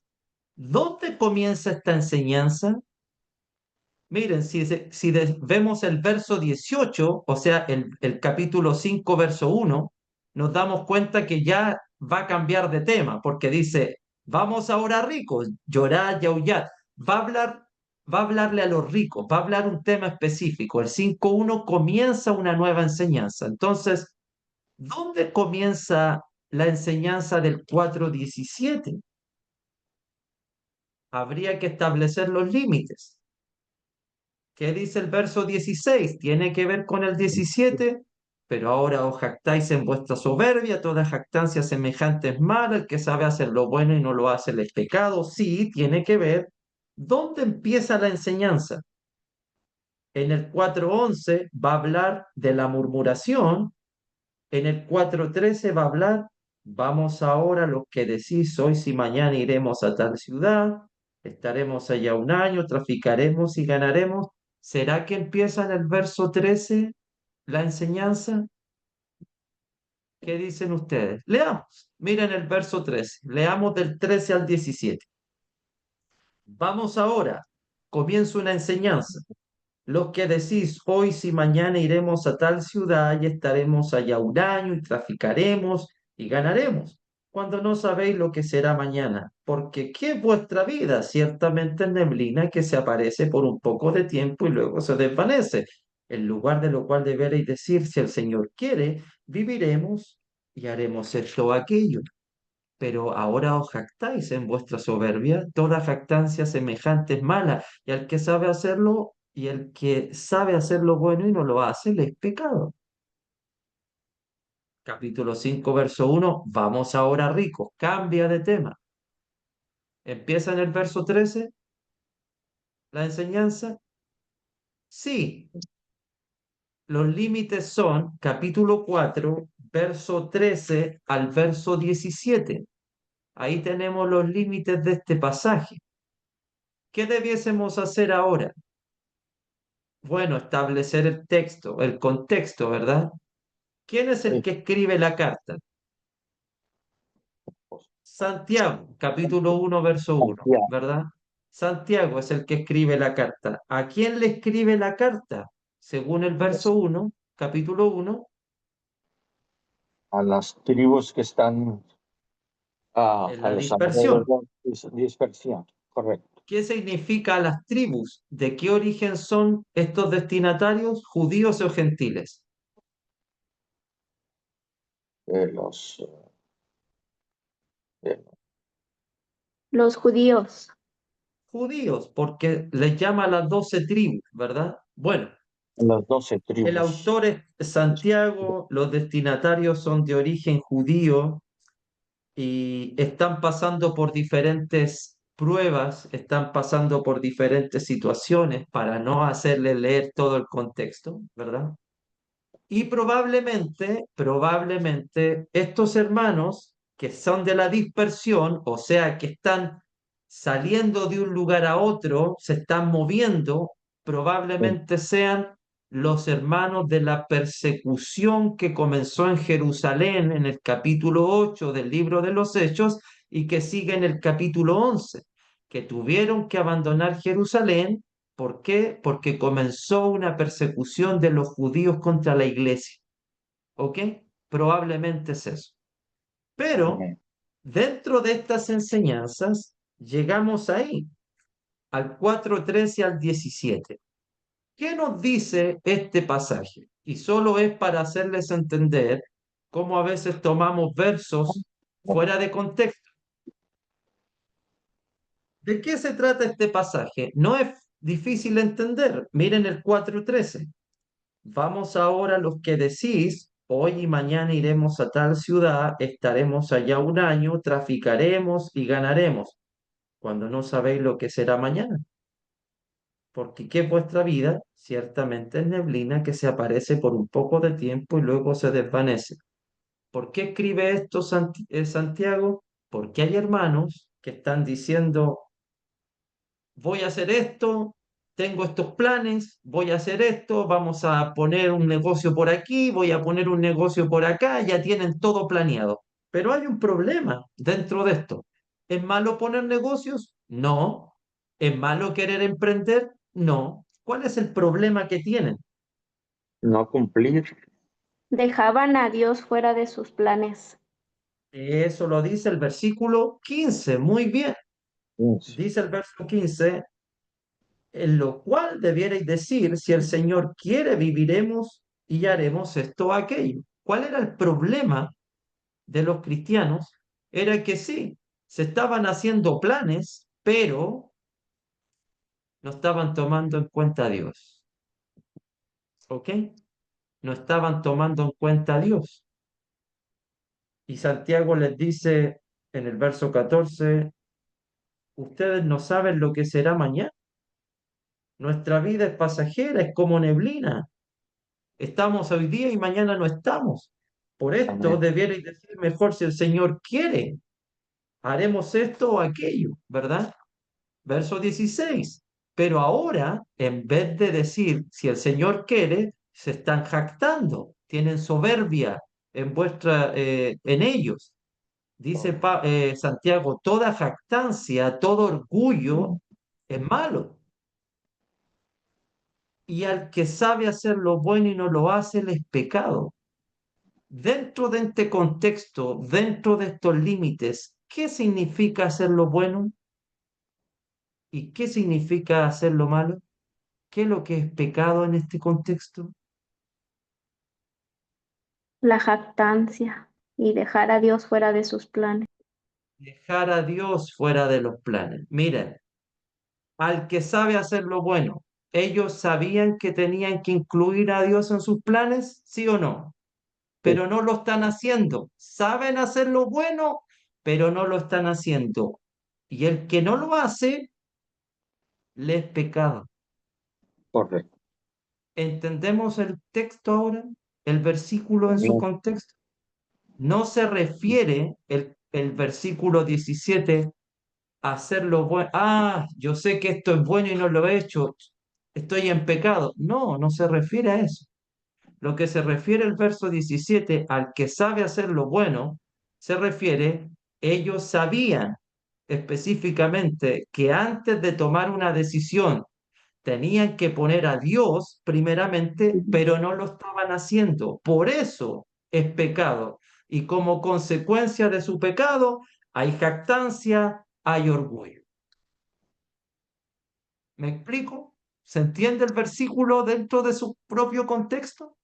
¿dónde comienza esta enseñanza? Miren, vemos el verso 18, o sea, el capítulo 5, verso 1, nos damos cuenta que ya va a cambiar de tema, porque dice, vamos ahora ricos, llorad y aullad. Va a hablar, va a hablarle a los ricos, va a hablar un tema específico. El 5.1 comienza una nueva enseñanza. Entonces, ¿dónde comienza la enseñanza del 4.17? Habría que establecer los límites. ¿Qué dice el verso 16? Tiene que ver con el 17, pero ahora os jactáis en vuestra soberbia, toda jactancia semejante es mala, el que sabe hacer lo bueno y no lo hace le es pecado. Sí, tiene que ver. ¿Dónde empieza la enseñanza? En el 4.11 va a hablar de la murmuración, en el 4.13 va a hablar, vamos ahora los que decís hoy si mañana iremos a tal ciudad, estaremos allá un año, traficaremos y ganaremos. ¿Será que empieza en el verso 13 la enseñanza? ¿Qué dicen ustedes? Leamos. Miren el verso 13. Leamos del 13 al 17. Vamos ahora. Comienza una enseñanza. Los que decís, hoy si mañana iremos a tal ciudad y estaremos allá un año y traficaremos y ganaremos, cuando no sabéis lo que será mañana, porque ¿qué es vuestra vida? Ciertamente es neblina que se aparece por un poco de tiempo y luego se desvanece, en lugar de lo cual deberéis decir, si el Señor quiere, viviremos y haremos esto o aquello. Pero ahora os jactáis en vuestra soberbia, toda jactancia semejante es mala, y al que sabe hacerlo, y el que sabe hacer lo bueno y no lo hace, le es pecado. Capítulo 5, verso 1, vamos ahora ricos, cambia de tema. Empieza en el verso 13, la enseñanza. Sí, los límites son capítulo 4, verso 13 al verso 17. Ahí tenemos los límites de este pasaje. ¿Qué debiésemos hacer ahora? Bueno, establecer el texto, el contexto, ¿verdad? ¿Quién es el Sí, que escribe la carta? pues, Santiago, capítulo 1, verso 1, Santiago. ¿verdad? Santiago es el que escribe la carta. ¿A quién le escribe la carta? Según el verso 1, capítulo 1, A las tribus que están en a la los dispersión. alrededores, dispersión, correcto. ¿Qué significa las tribus? ¿De qué origen son estos destinatarios, judíos o gentiles? De los, de Los judíos. Judíos, porque les llama a las 12 tribus, ¿verdad? Bueno, las 12 el tribus. autor es Santiago, los destinatarios son de origen judío y están pasando por diferentes pruebas, están pasando por diferentes situaciones para no hacerle leer todo el contexto, ¿verdad? Y probablemente estos hermanos que son de la dispersión, o sea, que están saliendo de un lugar a otro, se están moviendo, Sí, probablemente sean los hermanos de la persecución que comenzó en Jerusalén en el capítulo 8 del libro de los Hechos y que sigue en el capítulo 11, que tuvieron que abandonar Jerusalén. ¿Por qué? Porque comenzó una persecución de los judíos contra la iglesia. ¿Ok? Probablemente es eso. Pero amén. dentro de estas enseñanzas llegamos ahí, al 4:13 al 17. ¿Qué nos dice este pasaje? Y solo es para hacerles entender cómo a veces tomamos versos fuera de contexto. ¿De qué se trata este pasaje? No es difícil entender. Miren el 4:13. Vamos ahora los que decís, hoy y mañana iremos a tal ciudad, estaremos allá un año, traficaremos y ganaremos, cuando no sabéis lo que será mañana. Porque ¿qué es vuestra vida? Ciertamente es neblina que se aparece por un poco de tiempo y luego se desvanece. ¿Por qué escribe esto Santiago? Porque hay hermanos que están diciendo, voy a hacer esto, tengo estos planes, voy a hacer esto, vamos a poner un negocio por aquí, voy a poner un negocio por acá, ya tienen todo planeado. Pero hay un problema dentro de esto. ¿Es malo poner negocios? No. ¿Es malo querer emprender? No. ¿Cuál es el problema que tienen? No cumplir. Dejaban a Dios fuera de sus planes. Eso lo dice el versículo 15. Muy bien. Sí, Dice el verso 15, en lo cual debierais decir, si el Señor quiere, viviremos y haremos esto o aquello. ¿Cuál era el problema de los cristianos? Era que sí, se estaban haciendo planes, pero no estaban tomando en cuenta a Dios. ¿Ok? No estaban tomando en cuenta a Dios. Y Santiago les dice en el verso 14, ustedes no saben lo que será mañana. Nuestra vida es pasajera, es como neblina. Estamos hoy día y mañana no estamos. Por esto amén. debierais decir mejor si el Señor quiere, haremos esto o aquello, ¿verdad? Verso 16. Pero ahora, en vez de decir si el Señor quiere, se están jactando, tienen soberbia en ellos. Dice Santiago, toda jactancia, todo orgullo es malo. Y al que sabe hacer lo bueno y no lo hace, le es pecado. Dentro de este contexto, dentro de estos límites, ¿qué significa hacer lo bueno y qué significa hacer lo malo? ¿Qué es lo que es pecado en este contexto? La jactancia y dejar a Dios fuera de sus planes. Dejar a Dios fuera de los planes. Miren, al que sabe hacer lo bueno, ¿ellos sabían que tenían que incluir a Dios en sus planes? ¿Sí o no? Sí, Pero no lo están haciendo. Saben hacer lo bueno, pero no lo están haciendo. Y el que no lo hace, le es pecado. correcto. ¿Entendemos el texto ahora? ¿El versículo en su Amén. contexto? No se refiere, el versículo 17, hacer lo bueno. Ah, yo sé que esto es bueno y no lo he hecho. Estoy en pecado. No, no se refiere a eso. Lo que se refiere el verso 17 al que sabe hacer lo bueno, se refiere, ellos sabían específicamente que antes de tomar una decisión tenían que poner a Dios primeramente, pero no lo estaban haciendo. Por eso es pecado. Y como consecuencia de su pecado, hay jactancia, hay orgullo. ¿Me explico? ¿Se entiende el versículo dentro de su propio contexto?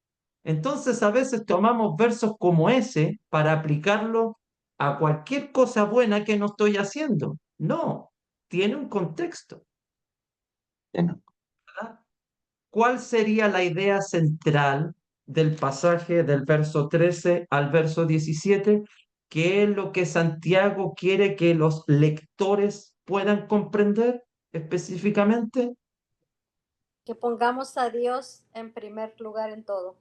Entonces a veces tomamos versos como ese para aplicarlo a cualquier cosa buena que no estoy haciendo. No, tiene un contexto, ¿verdad? ¿Cuál sería la idea central del pasaje del verso 13 al verso 17? ¿Qué es lo que Santiago quiere que los lectores puedan comprender específicamente? Que pongamos a Dios en primer lugar en todo.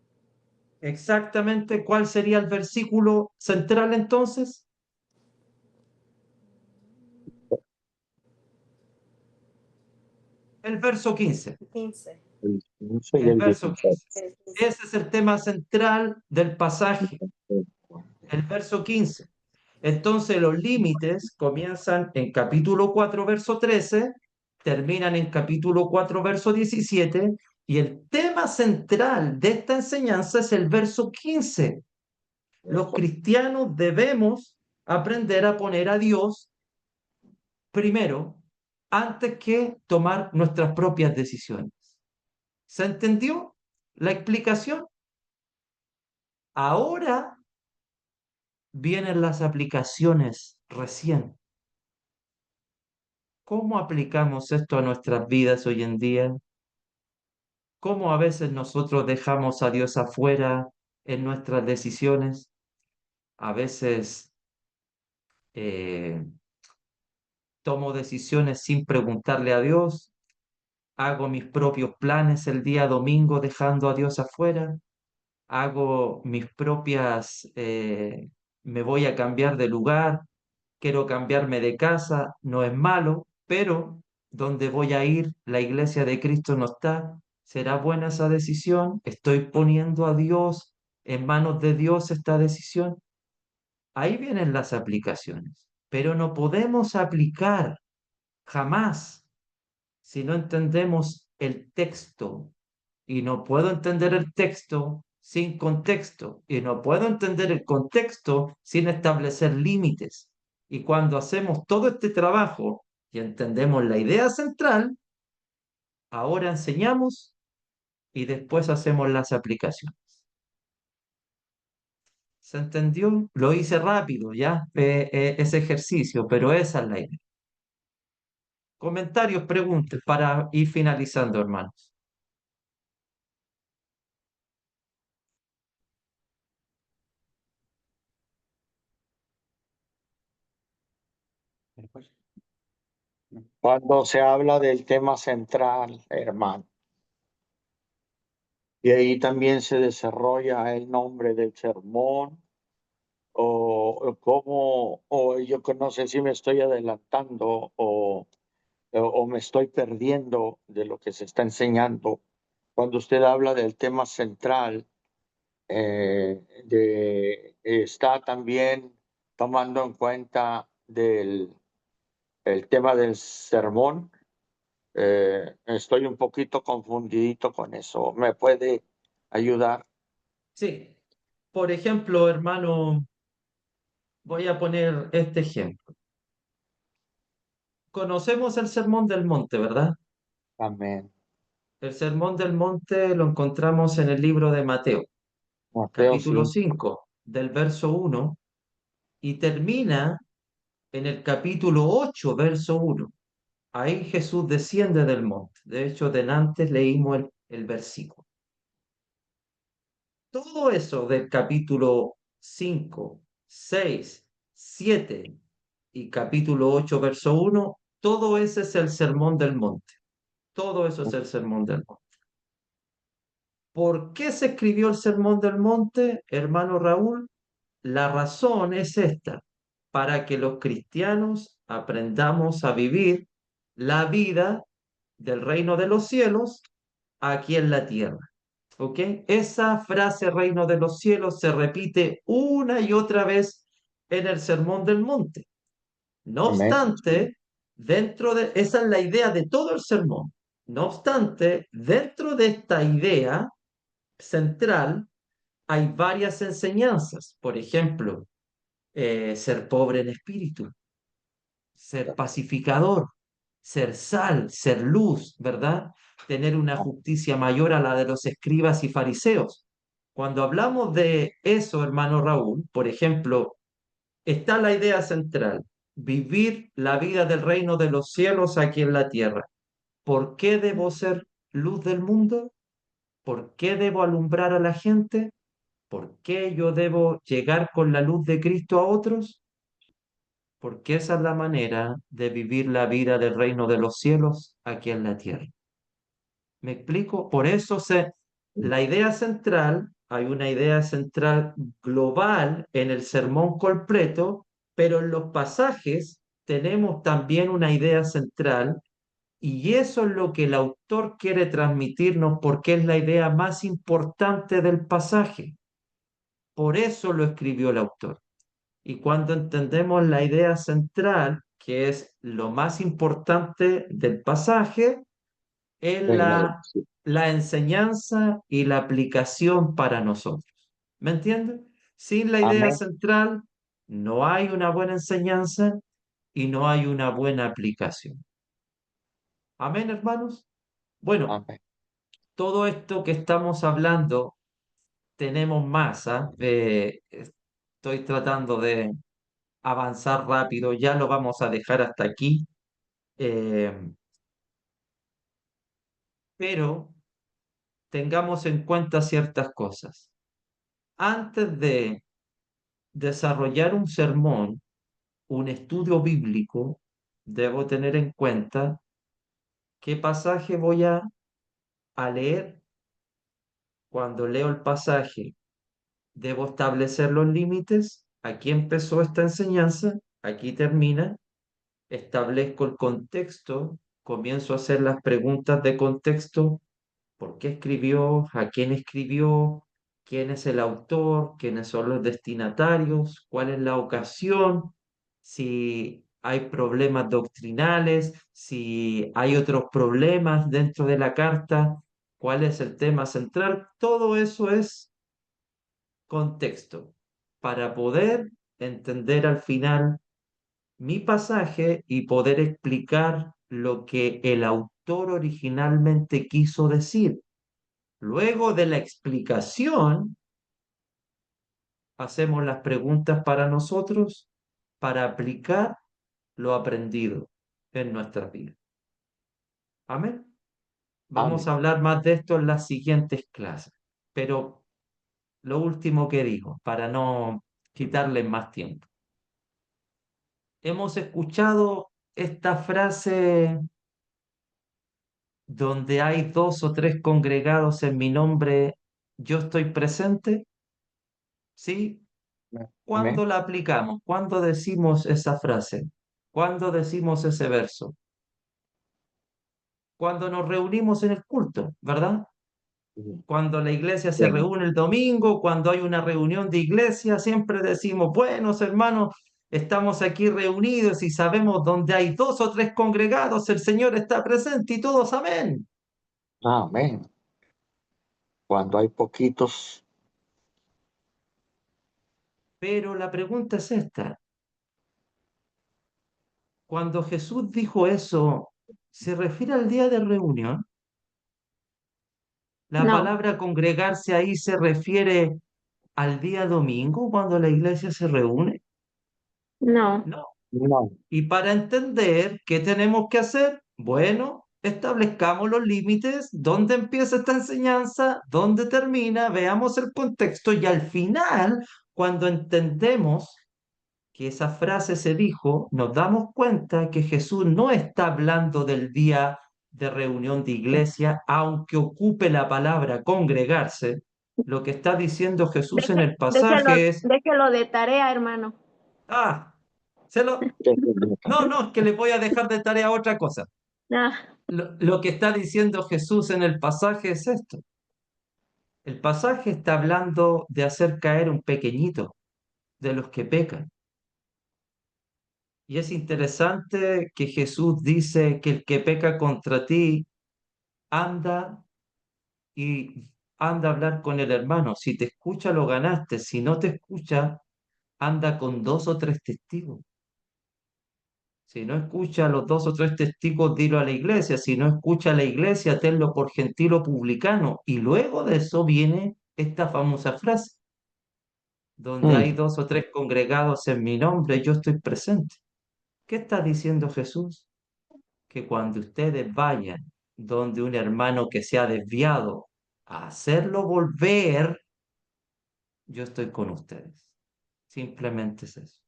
Exactamente, ¿cuál sería el versículo central entonces? El verso 15. 15. El 15 y El el verso 15. 16. El 15. Ese es el tema central del pasaje, el verso 15. Entonces los límites comienzan en capítulo 4, verso 13, terminan en capítulo 4, verso 17, y el tema central de esta enseñanza es el verso 15. Los cristianos debemos aprender a poner a Dios primero antes que tomar nuestras propias decisiones. ¿Se entendió la explicación? Ahora vienen las aplicaciones recién. ¿Cómo aplicamos esto a nuestras vidas hoy en día? ¿Cómo a veces nosotros dejamos a Dios afuera en nuestras decisiones? A veces eh, tomo decisiones sin preguntarle a Dios, hago mis propios planes el día domingo dejando a Dios afuera, hago mis propias, me voy a cambiar de lugar, quiero cambiarme de casa, no es malo, pero donde voy a ir, la iglesia de Cristo no está. ¿Será buena esa decisión? ¿Estoy poniendo a Dios en manos de Dios esta decisión? Ahí vienen las aplicaciones, pero no podemos aplicar jamás si no entendemos el texto. Y no puedo entender el texto sin contexto. Y no puedo entender el contexto sin establecer límites. Y cuando hacemos todo este trabajo y entendemos la idea central, ahora enseñamos y después hacemos las aplicaciones. ¿Se entendió? Lo hice rápido, ¿ya? Ese ejercicio, pero esa es la idea. Comentarios, preguntas para ir finalizando, hermanos. Cuando se habla del tema central, hermano, y ahí también se desarrolla el nombre del sermón, o cómo, o yo que no sé si me estoy adelantando o me estoy perdiendo de lo que se está enseñando. Cuando usted habla del tema central, está también tomando en cuenta el tema del sermón. Estoy un poquito confundidito con eso. ¿Me puede ayudar? Sí. Por ejemplo, hermano, voy a poner este ejemplo. Conocemos el Sermón del Monte, ¿verdad? Amén. El Sermón del Monte lo encontramos en el libro de Mateo, Mateo capítulo 5. 5, del verso 1, y termina en el capítulo 8, verso 1. Ahí Jesús desciende del monte. De hecho, delante leímos el versículo. Todo eso del capítulo 5, 6, 7 y capítulo 8, verso 1, todo ese es el Sermón del Monte. Todo eso es el Sermón del Monte. ¿Por qué se escribió el Sermón del Monte, hermano Raúl? La razón es esta, para que los cristianos aprendamos a vivir la vida del reino de los cielos aquí en la tierra. ¿Ok? Esa frase reino de los cielos se repite una y otra vez en el Sermón del Monte. No Amén. obstante, esa es la idea de todo el sermón. No obstante, dentro de esta idea central hay varias enseñanzas. Por ejemplo, ser pobre en espíritu, ser pacificador, ser sal, ser luz, ¿verdad? Tener una justicia mayor a la de los escribas y fariseos. Cuando hablamos de eso, hermano Raúl, por ejemplo, está la idea central, vivir la vida del reino de los cielos aquí en la tierra. ¿Por qué debo ser luz del mundo? ¿Por qué debo alumbrar a la gente? ¿Por qué yo debo llegar con la luz de Cristo a otros? Porque esa es la manera de vivir la vida del reino de los cielos aquí en la tierra. ¿Me explico? Por eso la idea central, hay una idea central global en el sermón completo, pero en los pasajes tenemos también una idea central y eso es lo que el autor quiere transmitirnos porque es la idea más importante del pasaje. Por eso lo escribió el autor. Y cuando entendemos la idea central, que es lo más importante del pasaje, es Reino de los cielos. la enseñanza y la aplicación para nosotros. ¿Me entienden? Sin la idea Amén. central, no hay una buena enseñanza y no hay una buena aplicación. Amén, hermanos. Bueno, Amén. todo esto que estamos hablando, tenemos más. Estoy tratando de avanzar rápido, ya lo vamos a dejar hasta aquí. eh, pero tengamos en cuenta ciertas cosas. Antes de desarrollar un sermón, un estudio bíblico, debo tener en cuenta qué pasaje voy a leer. Cuando leo el pasaje, debo establecer los límites. Aquí empezó esta enseñanza, aquí termina. Establezco el contexto, comienzo a hacer las preguntas de contexto. ¿Por qué escribió? ¿A quién escribió? ¿Quién es el autor? ¿Quiénes son los destinatarios? ¿Cuál es la ocasión? Si hay problemas doctrinales, si hay otros problemas dentro de la carta, ¿cuál es el tema central? Todo eso es contexto para poder entender al final mi pasaje y poder explicar lo que el autor originalmente quiso decir. Luego de la explicación, hacemos las preguntas para nosotros para aplicar lo aprendido en nuestra vida. Amén. Vamos Amén. a hablar más de esto en las siguientes clases, pero lo último que digo, para no quitarles más tiempo. Hemos escuchado esta frase donde hay 2 o 3 congregados en mi nombre, yo estoy presente, ¿sí? ¿Cuándo Amén. la aplicamos? ¿Cuándo decimos esa frase? ¿Cuándo decimos ese verso? Cuando nos reunimos en el culto, ¿verdad? Cuando la iglesia se Bien. reúne el domingo, cuando hay una reunión de iglesia, siempre decimos, buenos hermanos, estamos aquí reunidos y sabemos donde hay 2 o 3 congregados, el Señor está presente y todos amén. Amén. Cuando hay poquitos, Pero la pregunta es esta. Cuando Jesús dijo eso, ¿se refiere al día de reunión? La No, palabra congregarse ahí se refiere al día domingo cuando la iglesia se reúne. no, No. no. Y para entender qué tenemos que hacer, bueno, establezcamos los límites, dónde empieza esta enseñanza, dónde termina, veamos el contexto y al final, cuando entendemos que esa frase se dijo, nos damos cuenta que Jesús no está hablando del día de reunión de iglesia, aunque ocupe la palabra congregarse. Lo que está diciendo Jesús en el pasaje es, déjelo de tarea, hermano. ah, No, es que le voy a dejar de tarea otra cosa. Ah, Lo que está diciendo Jesús en el pasaje es esto. El pasaje está hablando de hacer caer un pequeñito de los que pecan. Y es interesante que Jesús dice que el que peca contra ti anda y anda a hablar con el hermano. Si te escucha, lo ganaste. Si no te escucha, anda con 2 o 3 testigos. Si no escucha a los 2 o 3 testigos, dilo a la iglesia. Si no escucha a la iglesia, tenlo por gentil o publicano. Y luego de eso viene esta famosa frase, donde hay 2 o 3 congregados en mi nombre, yo estoy presente. ¿Qué está diciendo Jesús? Que cuando ustedes vayan donde un hermano que se ha desviado a hacerlo volver, yo estoy con ustedes. Simplemente es eso.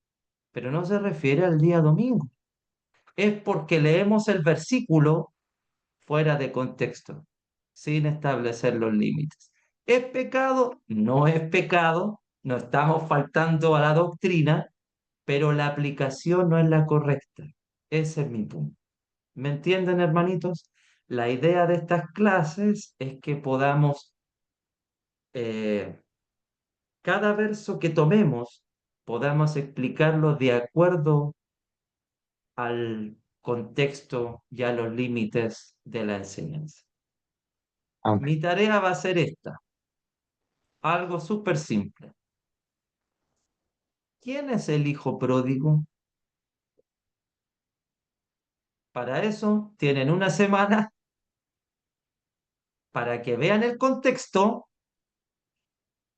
Pero no se refiere al día domingo. Es porque leemos el versículo fuera de contexto, sin establecer los límites. ¿Es pecado? No es pecado. No estamos faltando a la doctrina, pero la aplicación no es la correcta. Ese es mi punto. ¿Me entienden, hermanitos? La idea de estas clases es que podamos, eh, cada verso que tomemos, podamos explicarlo de acuerdo al contexto y a los límites de la enseñanza. Amén. Mi tarea va a ser esta, algo súper simple. ¿Quién es el hijo pródigo? Para eso tienen una semana para que vean el contexto,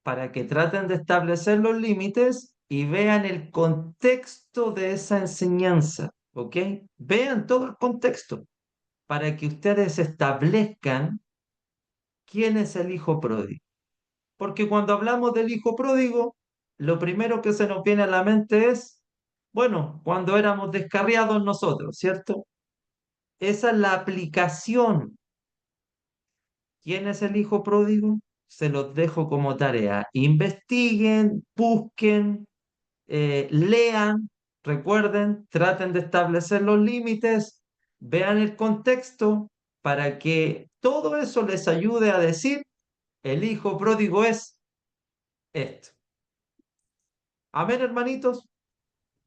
para que traten de establecer los límites y vean el contexto de esa enseñanza, ¿ok? Vean todo el contexto para que ustedes establezcan quién es el hijo pródigo. Porque cuando hablamos del hijo pródigo, lo primero que se nos viene a la mente es, bueno, cuando éramos descarriados nosotros, ¿cierto? Esa es la aplicación. ¿Quién es el hijo pródigo? Se los dejo como tarea. Investiguen, busquen, lean, recuerden, traten de establecer los límites, vean el contexto para que todo eso les ayude a decir, el hijo pródigo es esto. Amén, hermanitos.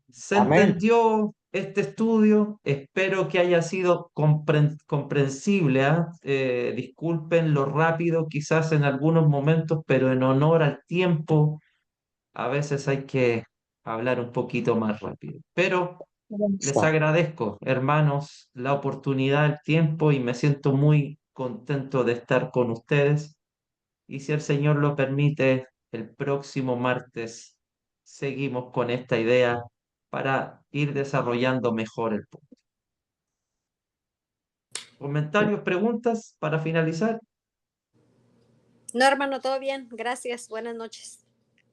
¿Se Amén. entendió este estudio? Espero que haya sido comprensible. ¿Ah? Disculpen lo rápido quizás en algunos momentos, pero en honor al tiempo, a veces hay que hablar un poquito más rápido. Pero les agradezco, hermanos, la oportunidad, el tiempo y me siento muy contento de estar con ustedes. Y si el Señor lo permite, el próximo martes seguimos con esta idea para ir desarrollando mejor el punto. ¿Comentarios, preguntas para finalizar? No, hermano, todo bien. Gracias. Buenas noches.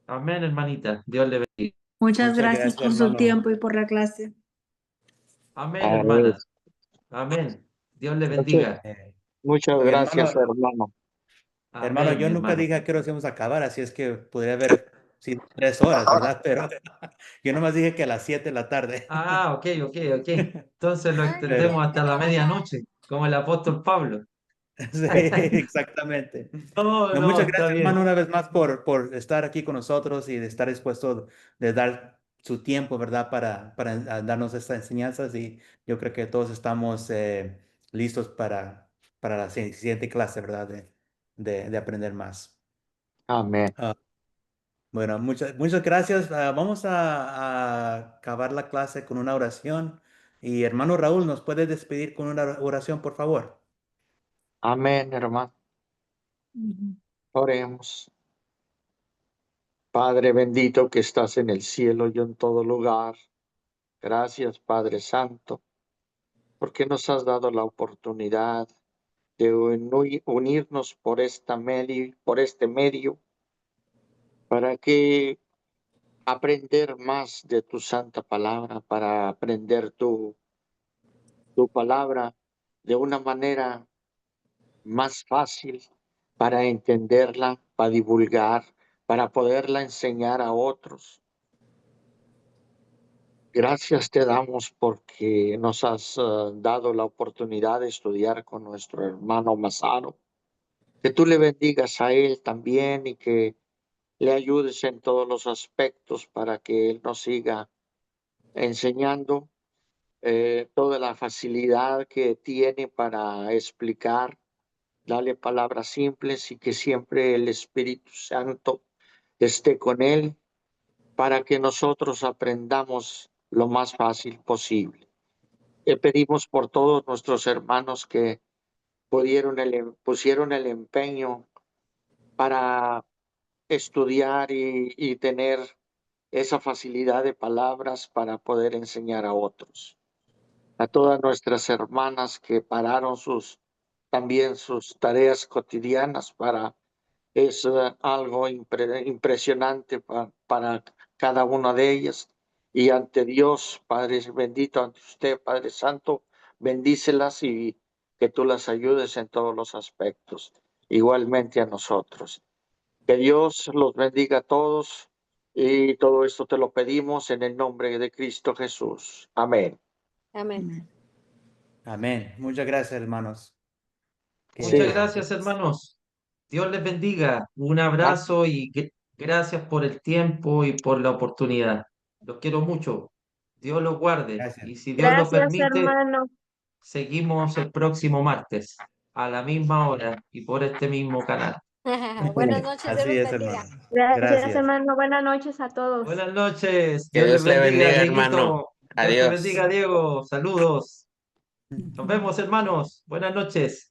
Amén, hermanita. Dios le bendiga. Muchas Muchas gracias gracias, por su hermano. tiempo y por la clase. Amén, Amén. hermana. Amén. Dios le Muchas, bendiga. muchas Y gracias, hermano, Amén, yo mi nunca hermano. dije a qué hora íbamos a acabar, así es que podría haber sido 3 horas, ¿verdad? Pero yo nomás dije que a las 7 de la tarde. Ah, ok. Entonces lo Pero, extendemos hasta la medianoche, como el apóstol Pablo. sí, exactamente. No, No, no, muchas está gracias, bien. hermano, una vez más por estar aquí con nosotros y de estar dispuesto de dar su tiempo, ¿verdad? Para darnos estas enseñanzas y yo creo que todos estamos listos para la siguiente clase, ¿verdad? De aprender más. amén. Ah, bueno, muchas gracias. Vamos a acabar la clase con una oración. Y hermano Raúl, ¿nos puede despedir con una oración, por favor? Amén, hermano. Ujú. Oremos. Padre bendito que estás en el cielo y en todo lugar. Gracias, Padre Santo, porque nos has dado la oportunidad de unirnos por este medio para que aprender más de tu santa palabra, para aprender tu palabra de una manera más fácil, para entenderla, para divulgar, para poderla enseñar a otros. Gracias te damos porque nos has dado la oportunidad de estudiar con nuestro hermano Mazaro. Que tú le bendigas a él también y que le ayudes en todos los aspectos para que él nos siga enseñando toda la facilidad que tiene para explicar. Dale palabras simples y que siempre el Espíritu Santo esté con él para que nosotros aprendamos lo más fácil posible. Le pedimos por todos nuestros hermanos que pusieron el empeño para estudiar y tener esa facilidad de palabras para poder enseñar a otros. A todas nuestras hermanas que pararon también sus tareas cotidianas es algo impresionante para cada una de ellas. Y ante Dios, Padre bendito, ante usted, Padre Santo, bendícelas y que tú las ayudes en todos los aspectos, igualmente a nosotros. Que Dios los bendiga a todos y todo esto te lo pedimos en el nombre de Cristo Jesús. Amén. Amén. Amén. Muchas gracias, hermanos. Muchas gracias, hermanos. Dios les bendiga. Un abrazo y gracias por el tiempo y por la oportunidad. Los quiero mucho. Dios los guarde. Gracias. Y si Dios lo Gracias, permite, hermano. seguimos el próximo martes a la misma hora y por este mismo canal. Buenas noches, Dios Así los es, bendiga. hermano. Gracias, Gracias. hermano. Buenas noches a todos. Buenas noches. Que Dios les Dios le bendiga, bendiga, Dieguito. hermano. Dios te Adiós. bendiga, Diego. Saludos. Nos vemos, hermanos. Buenas noches.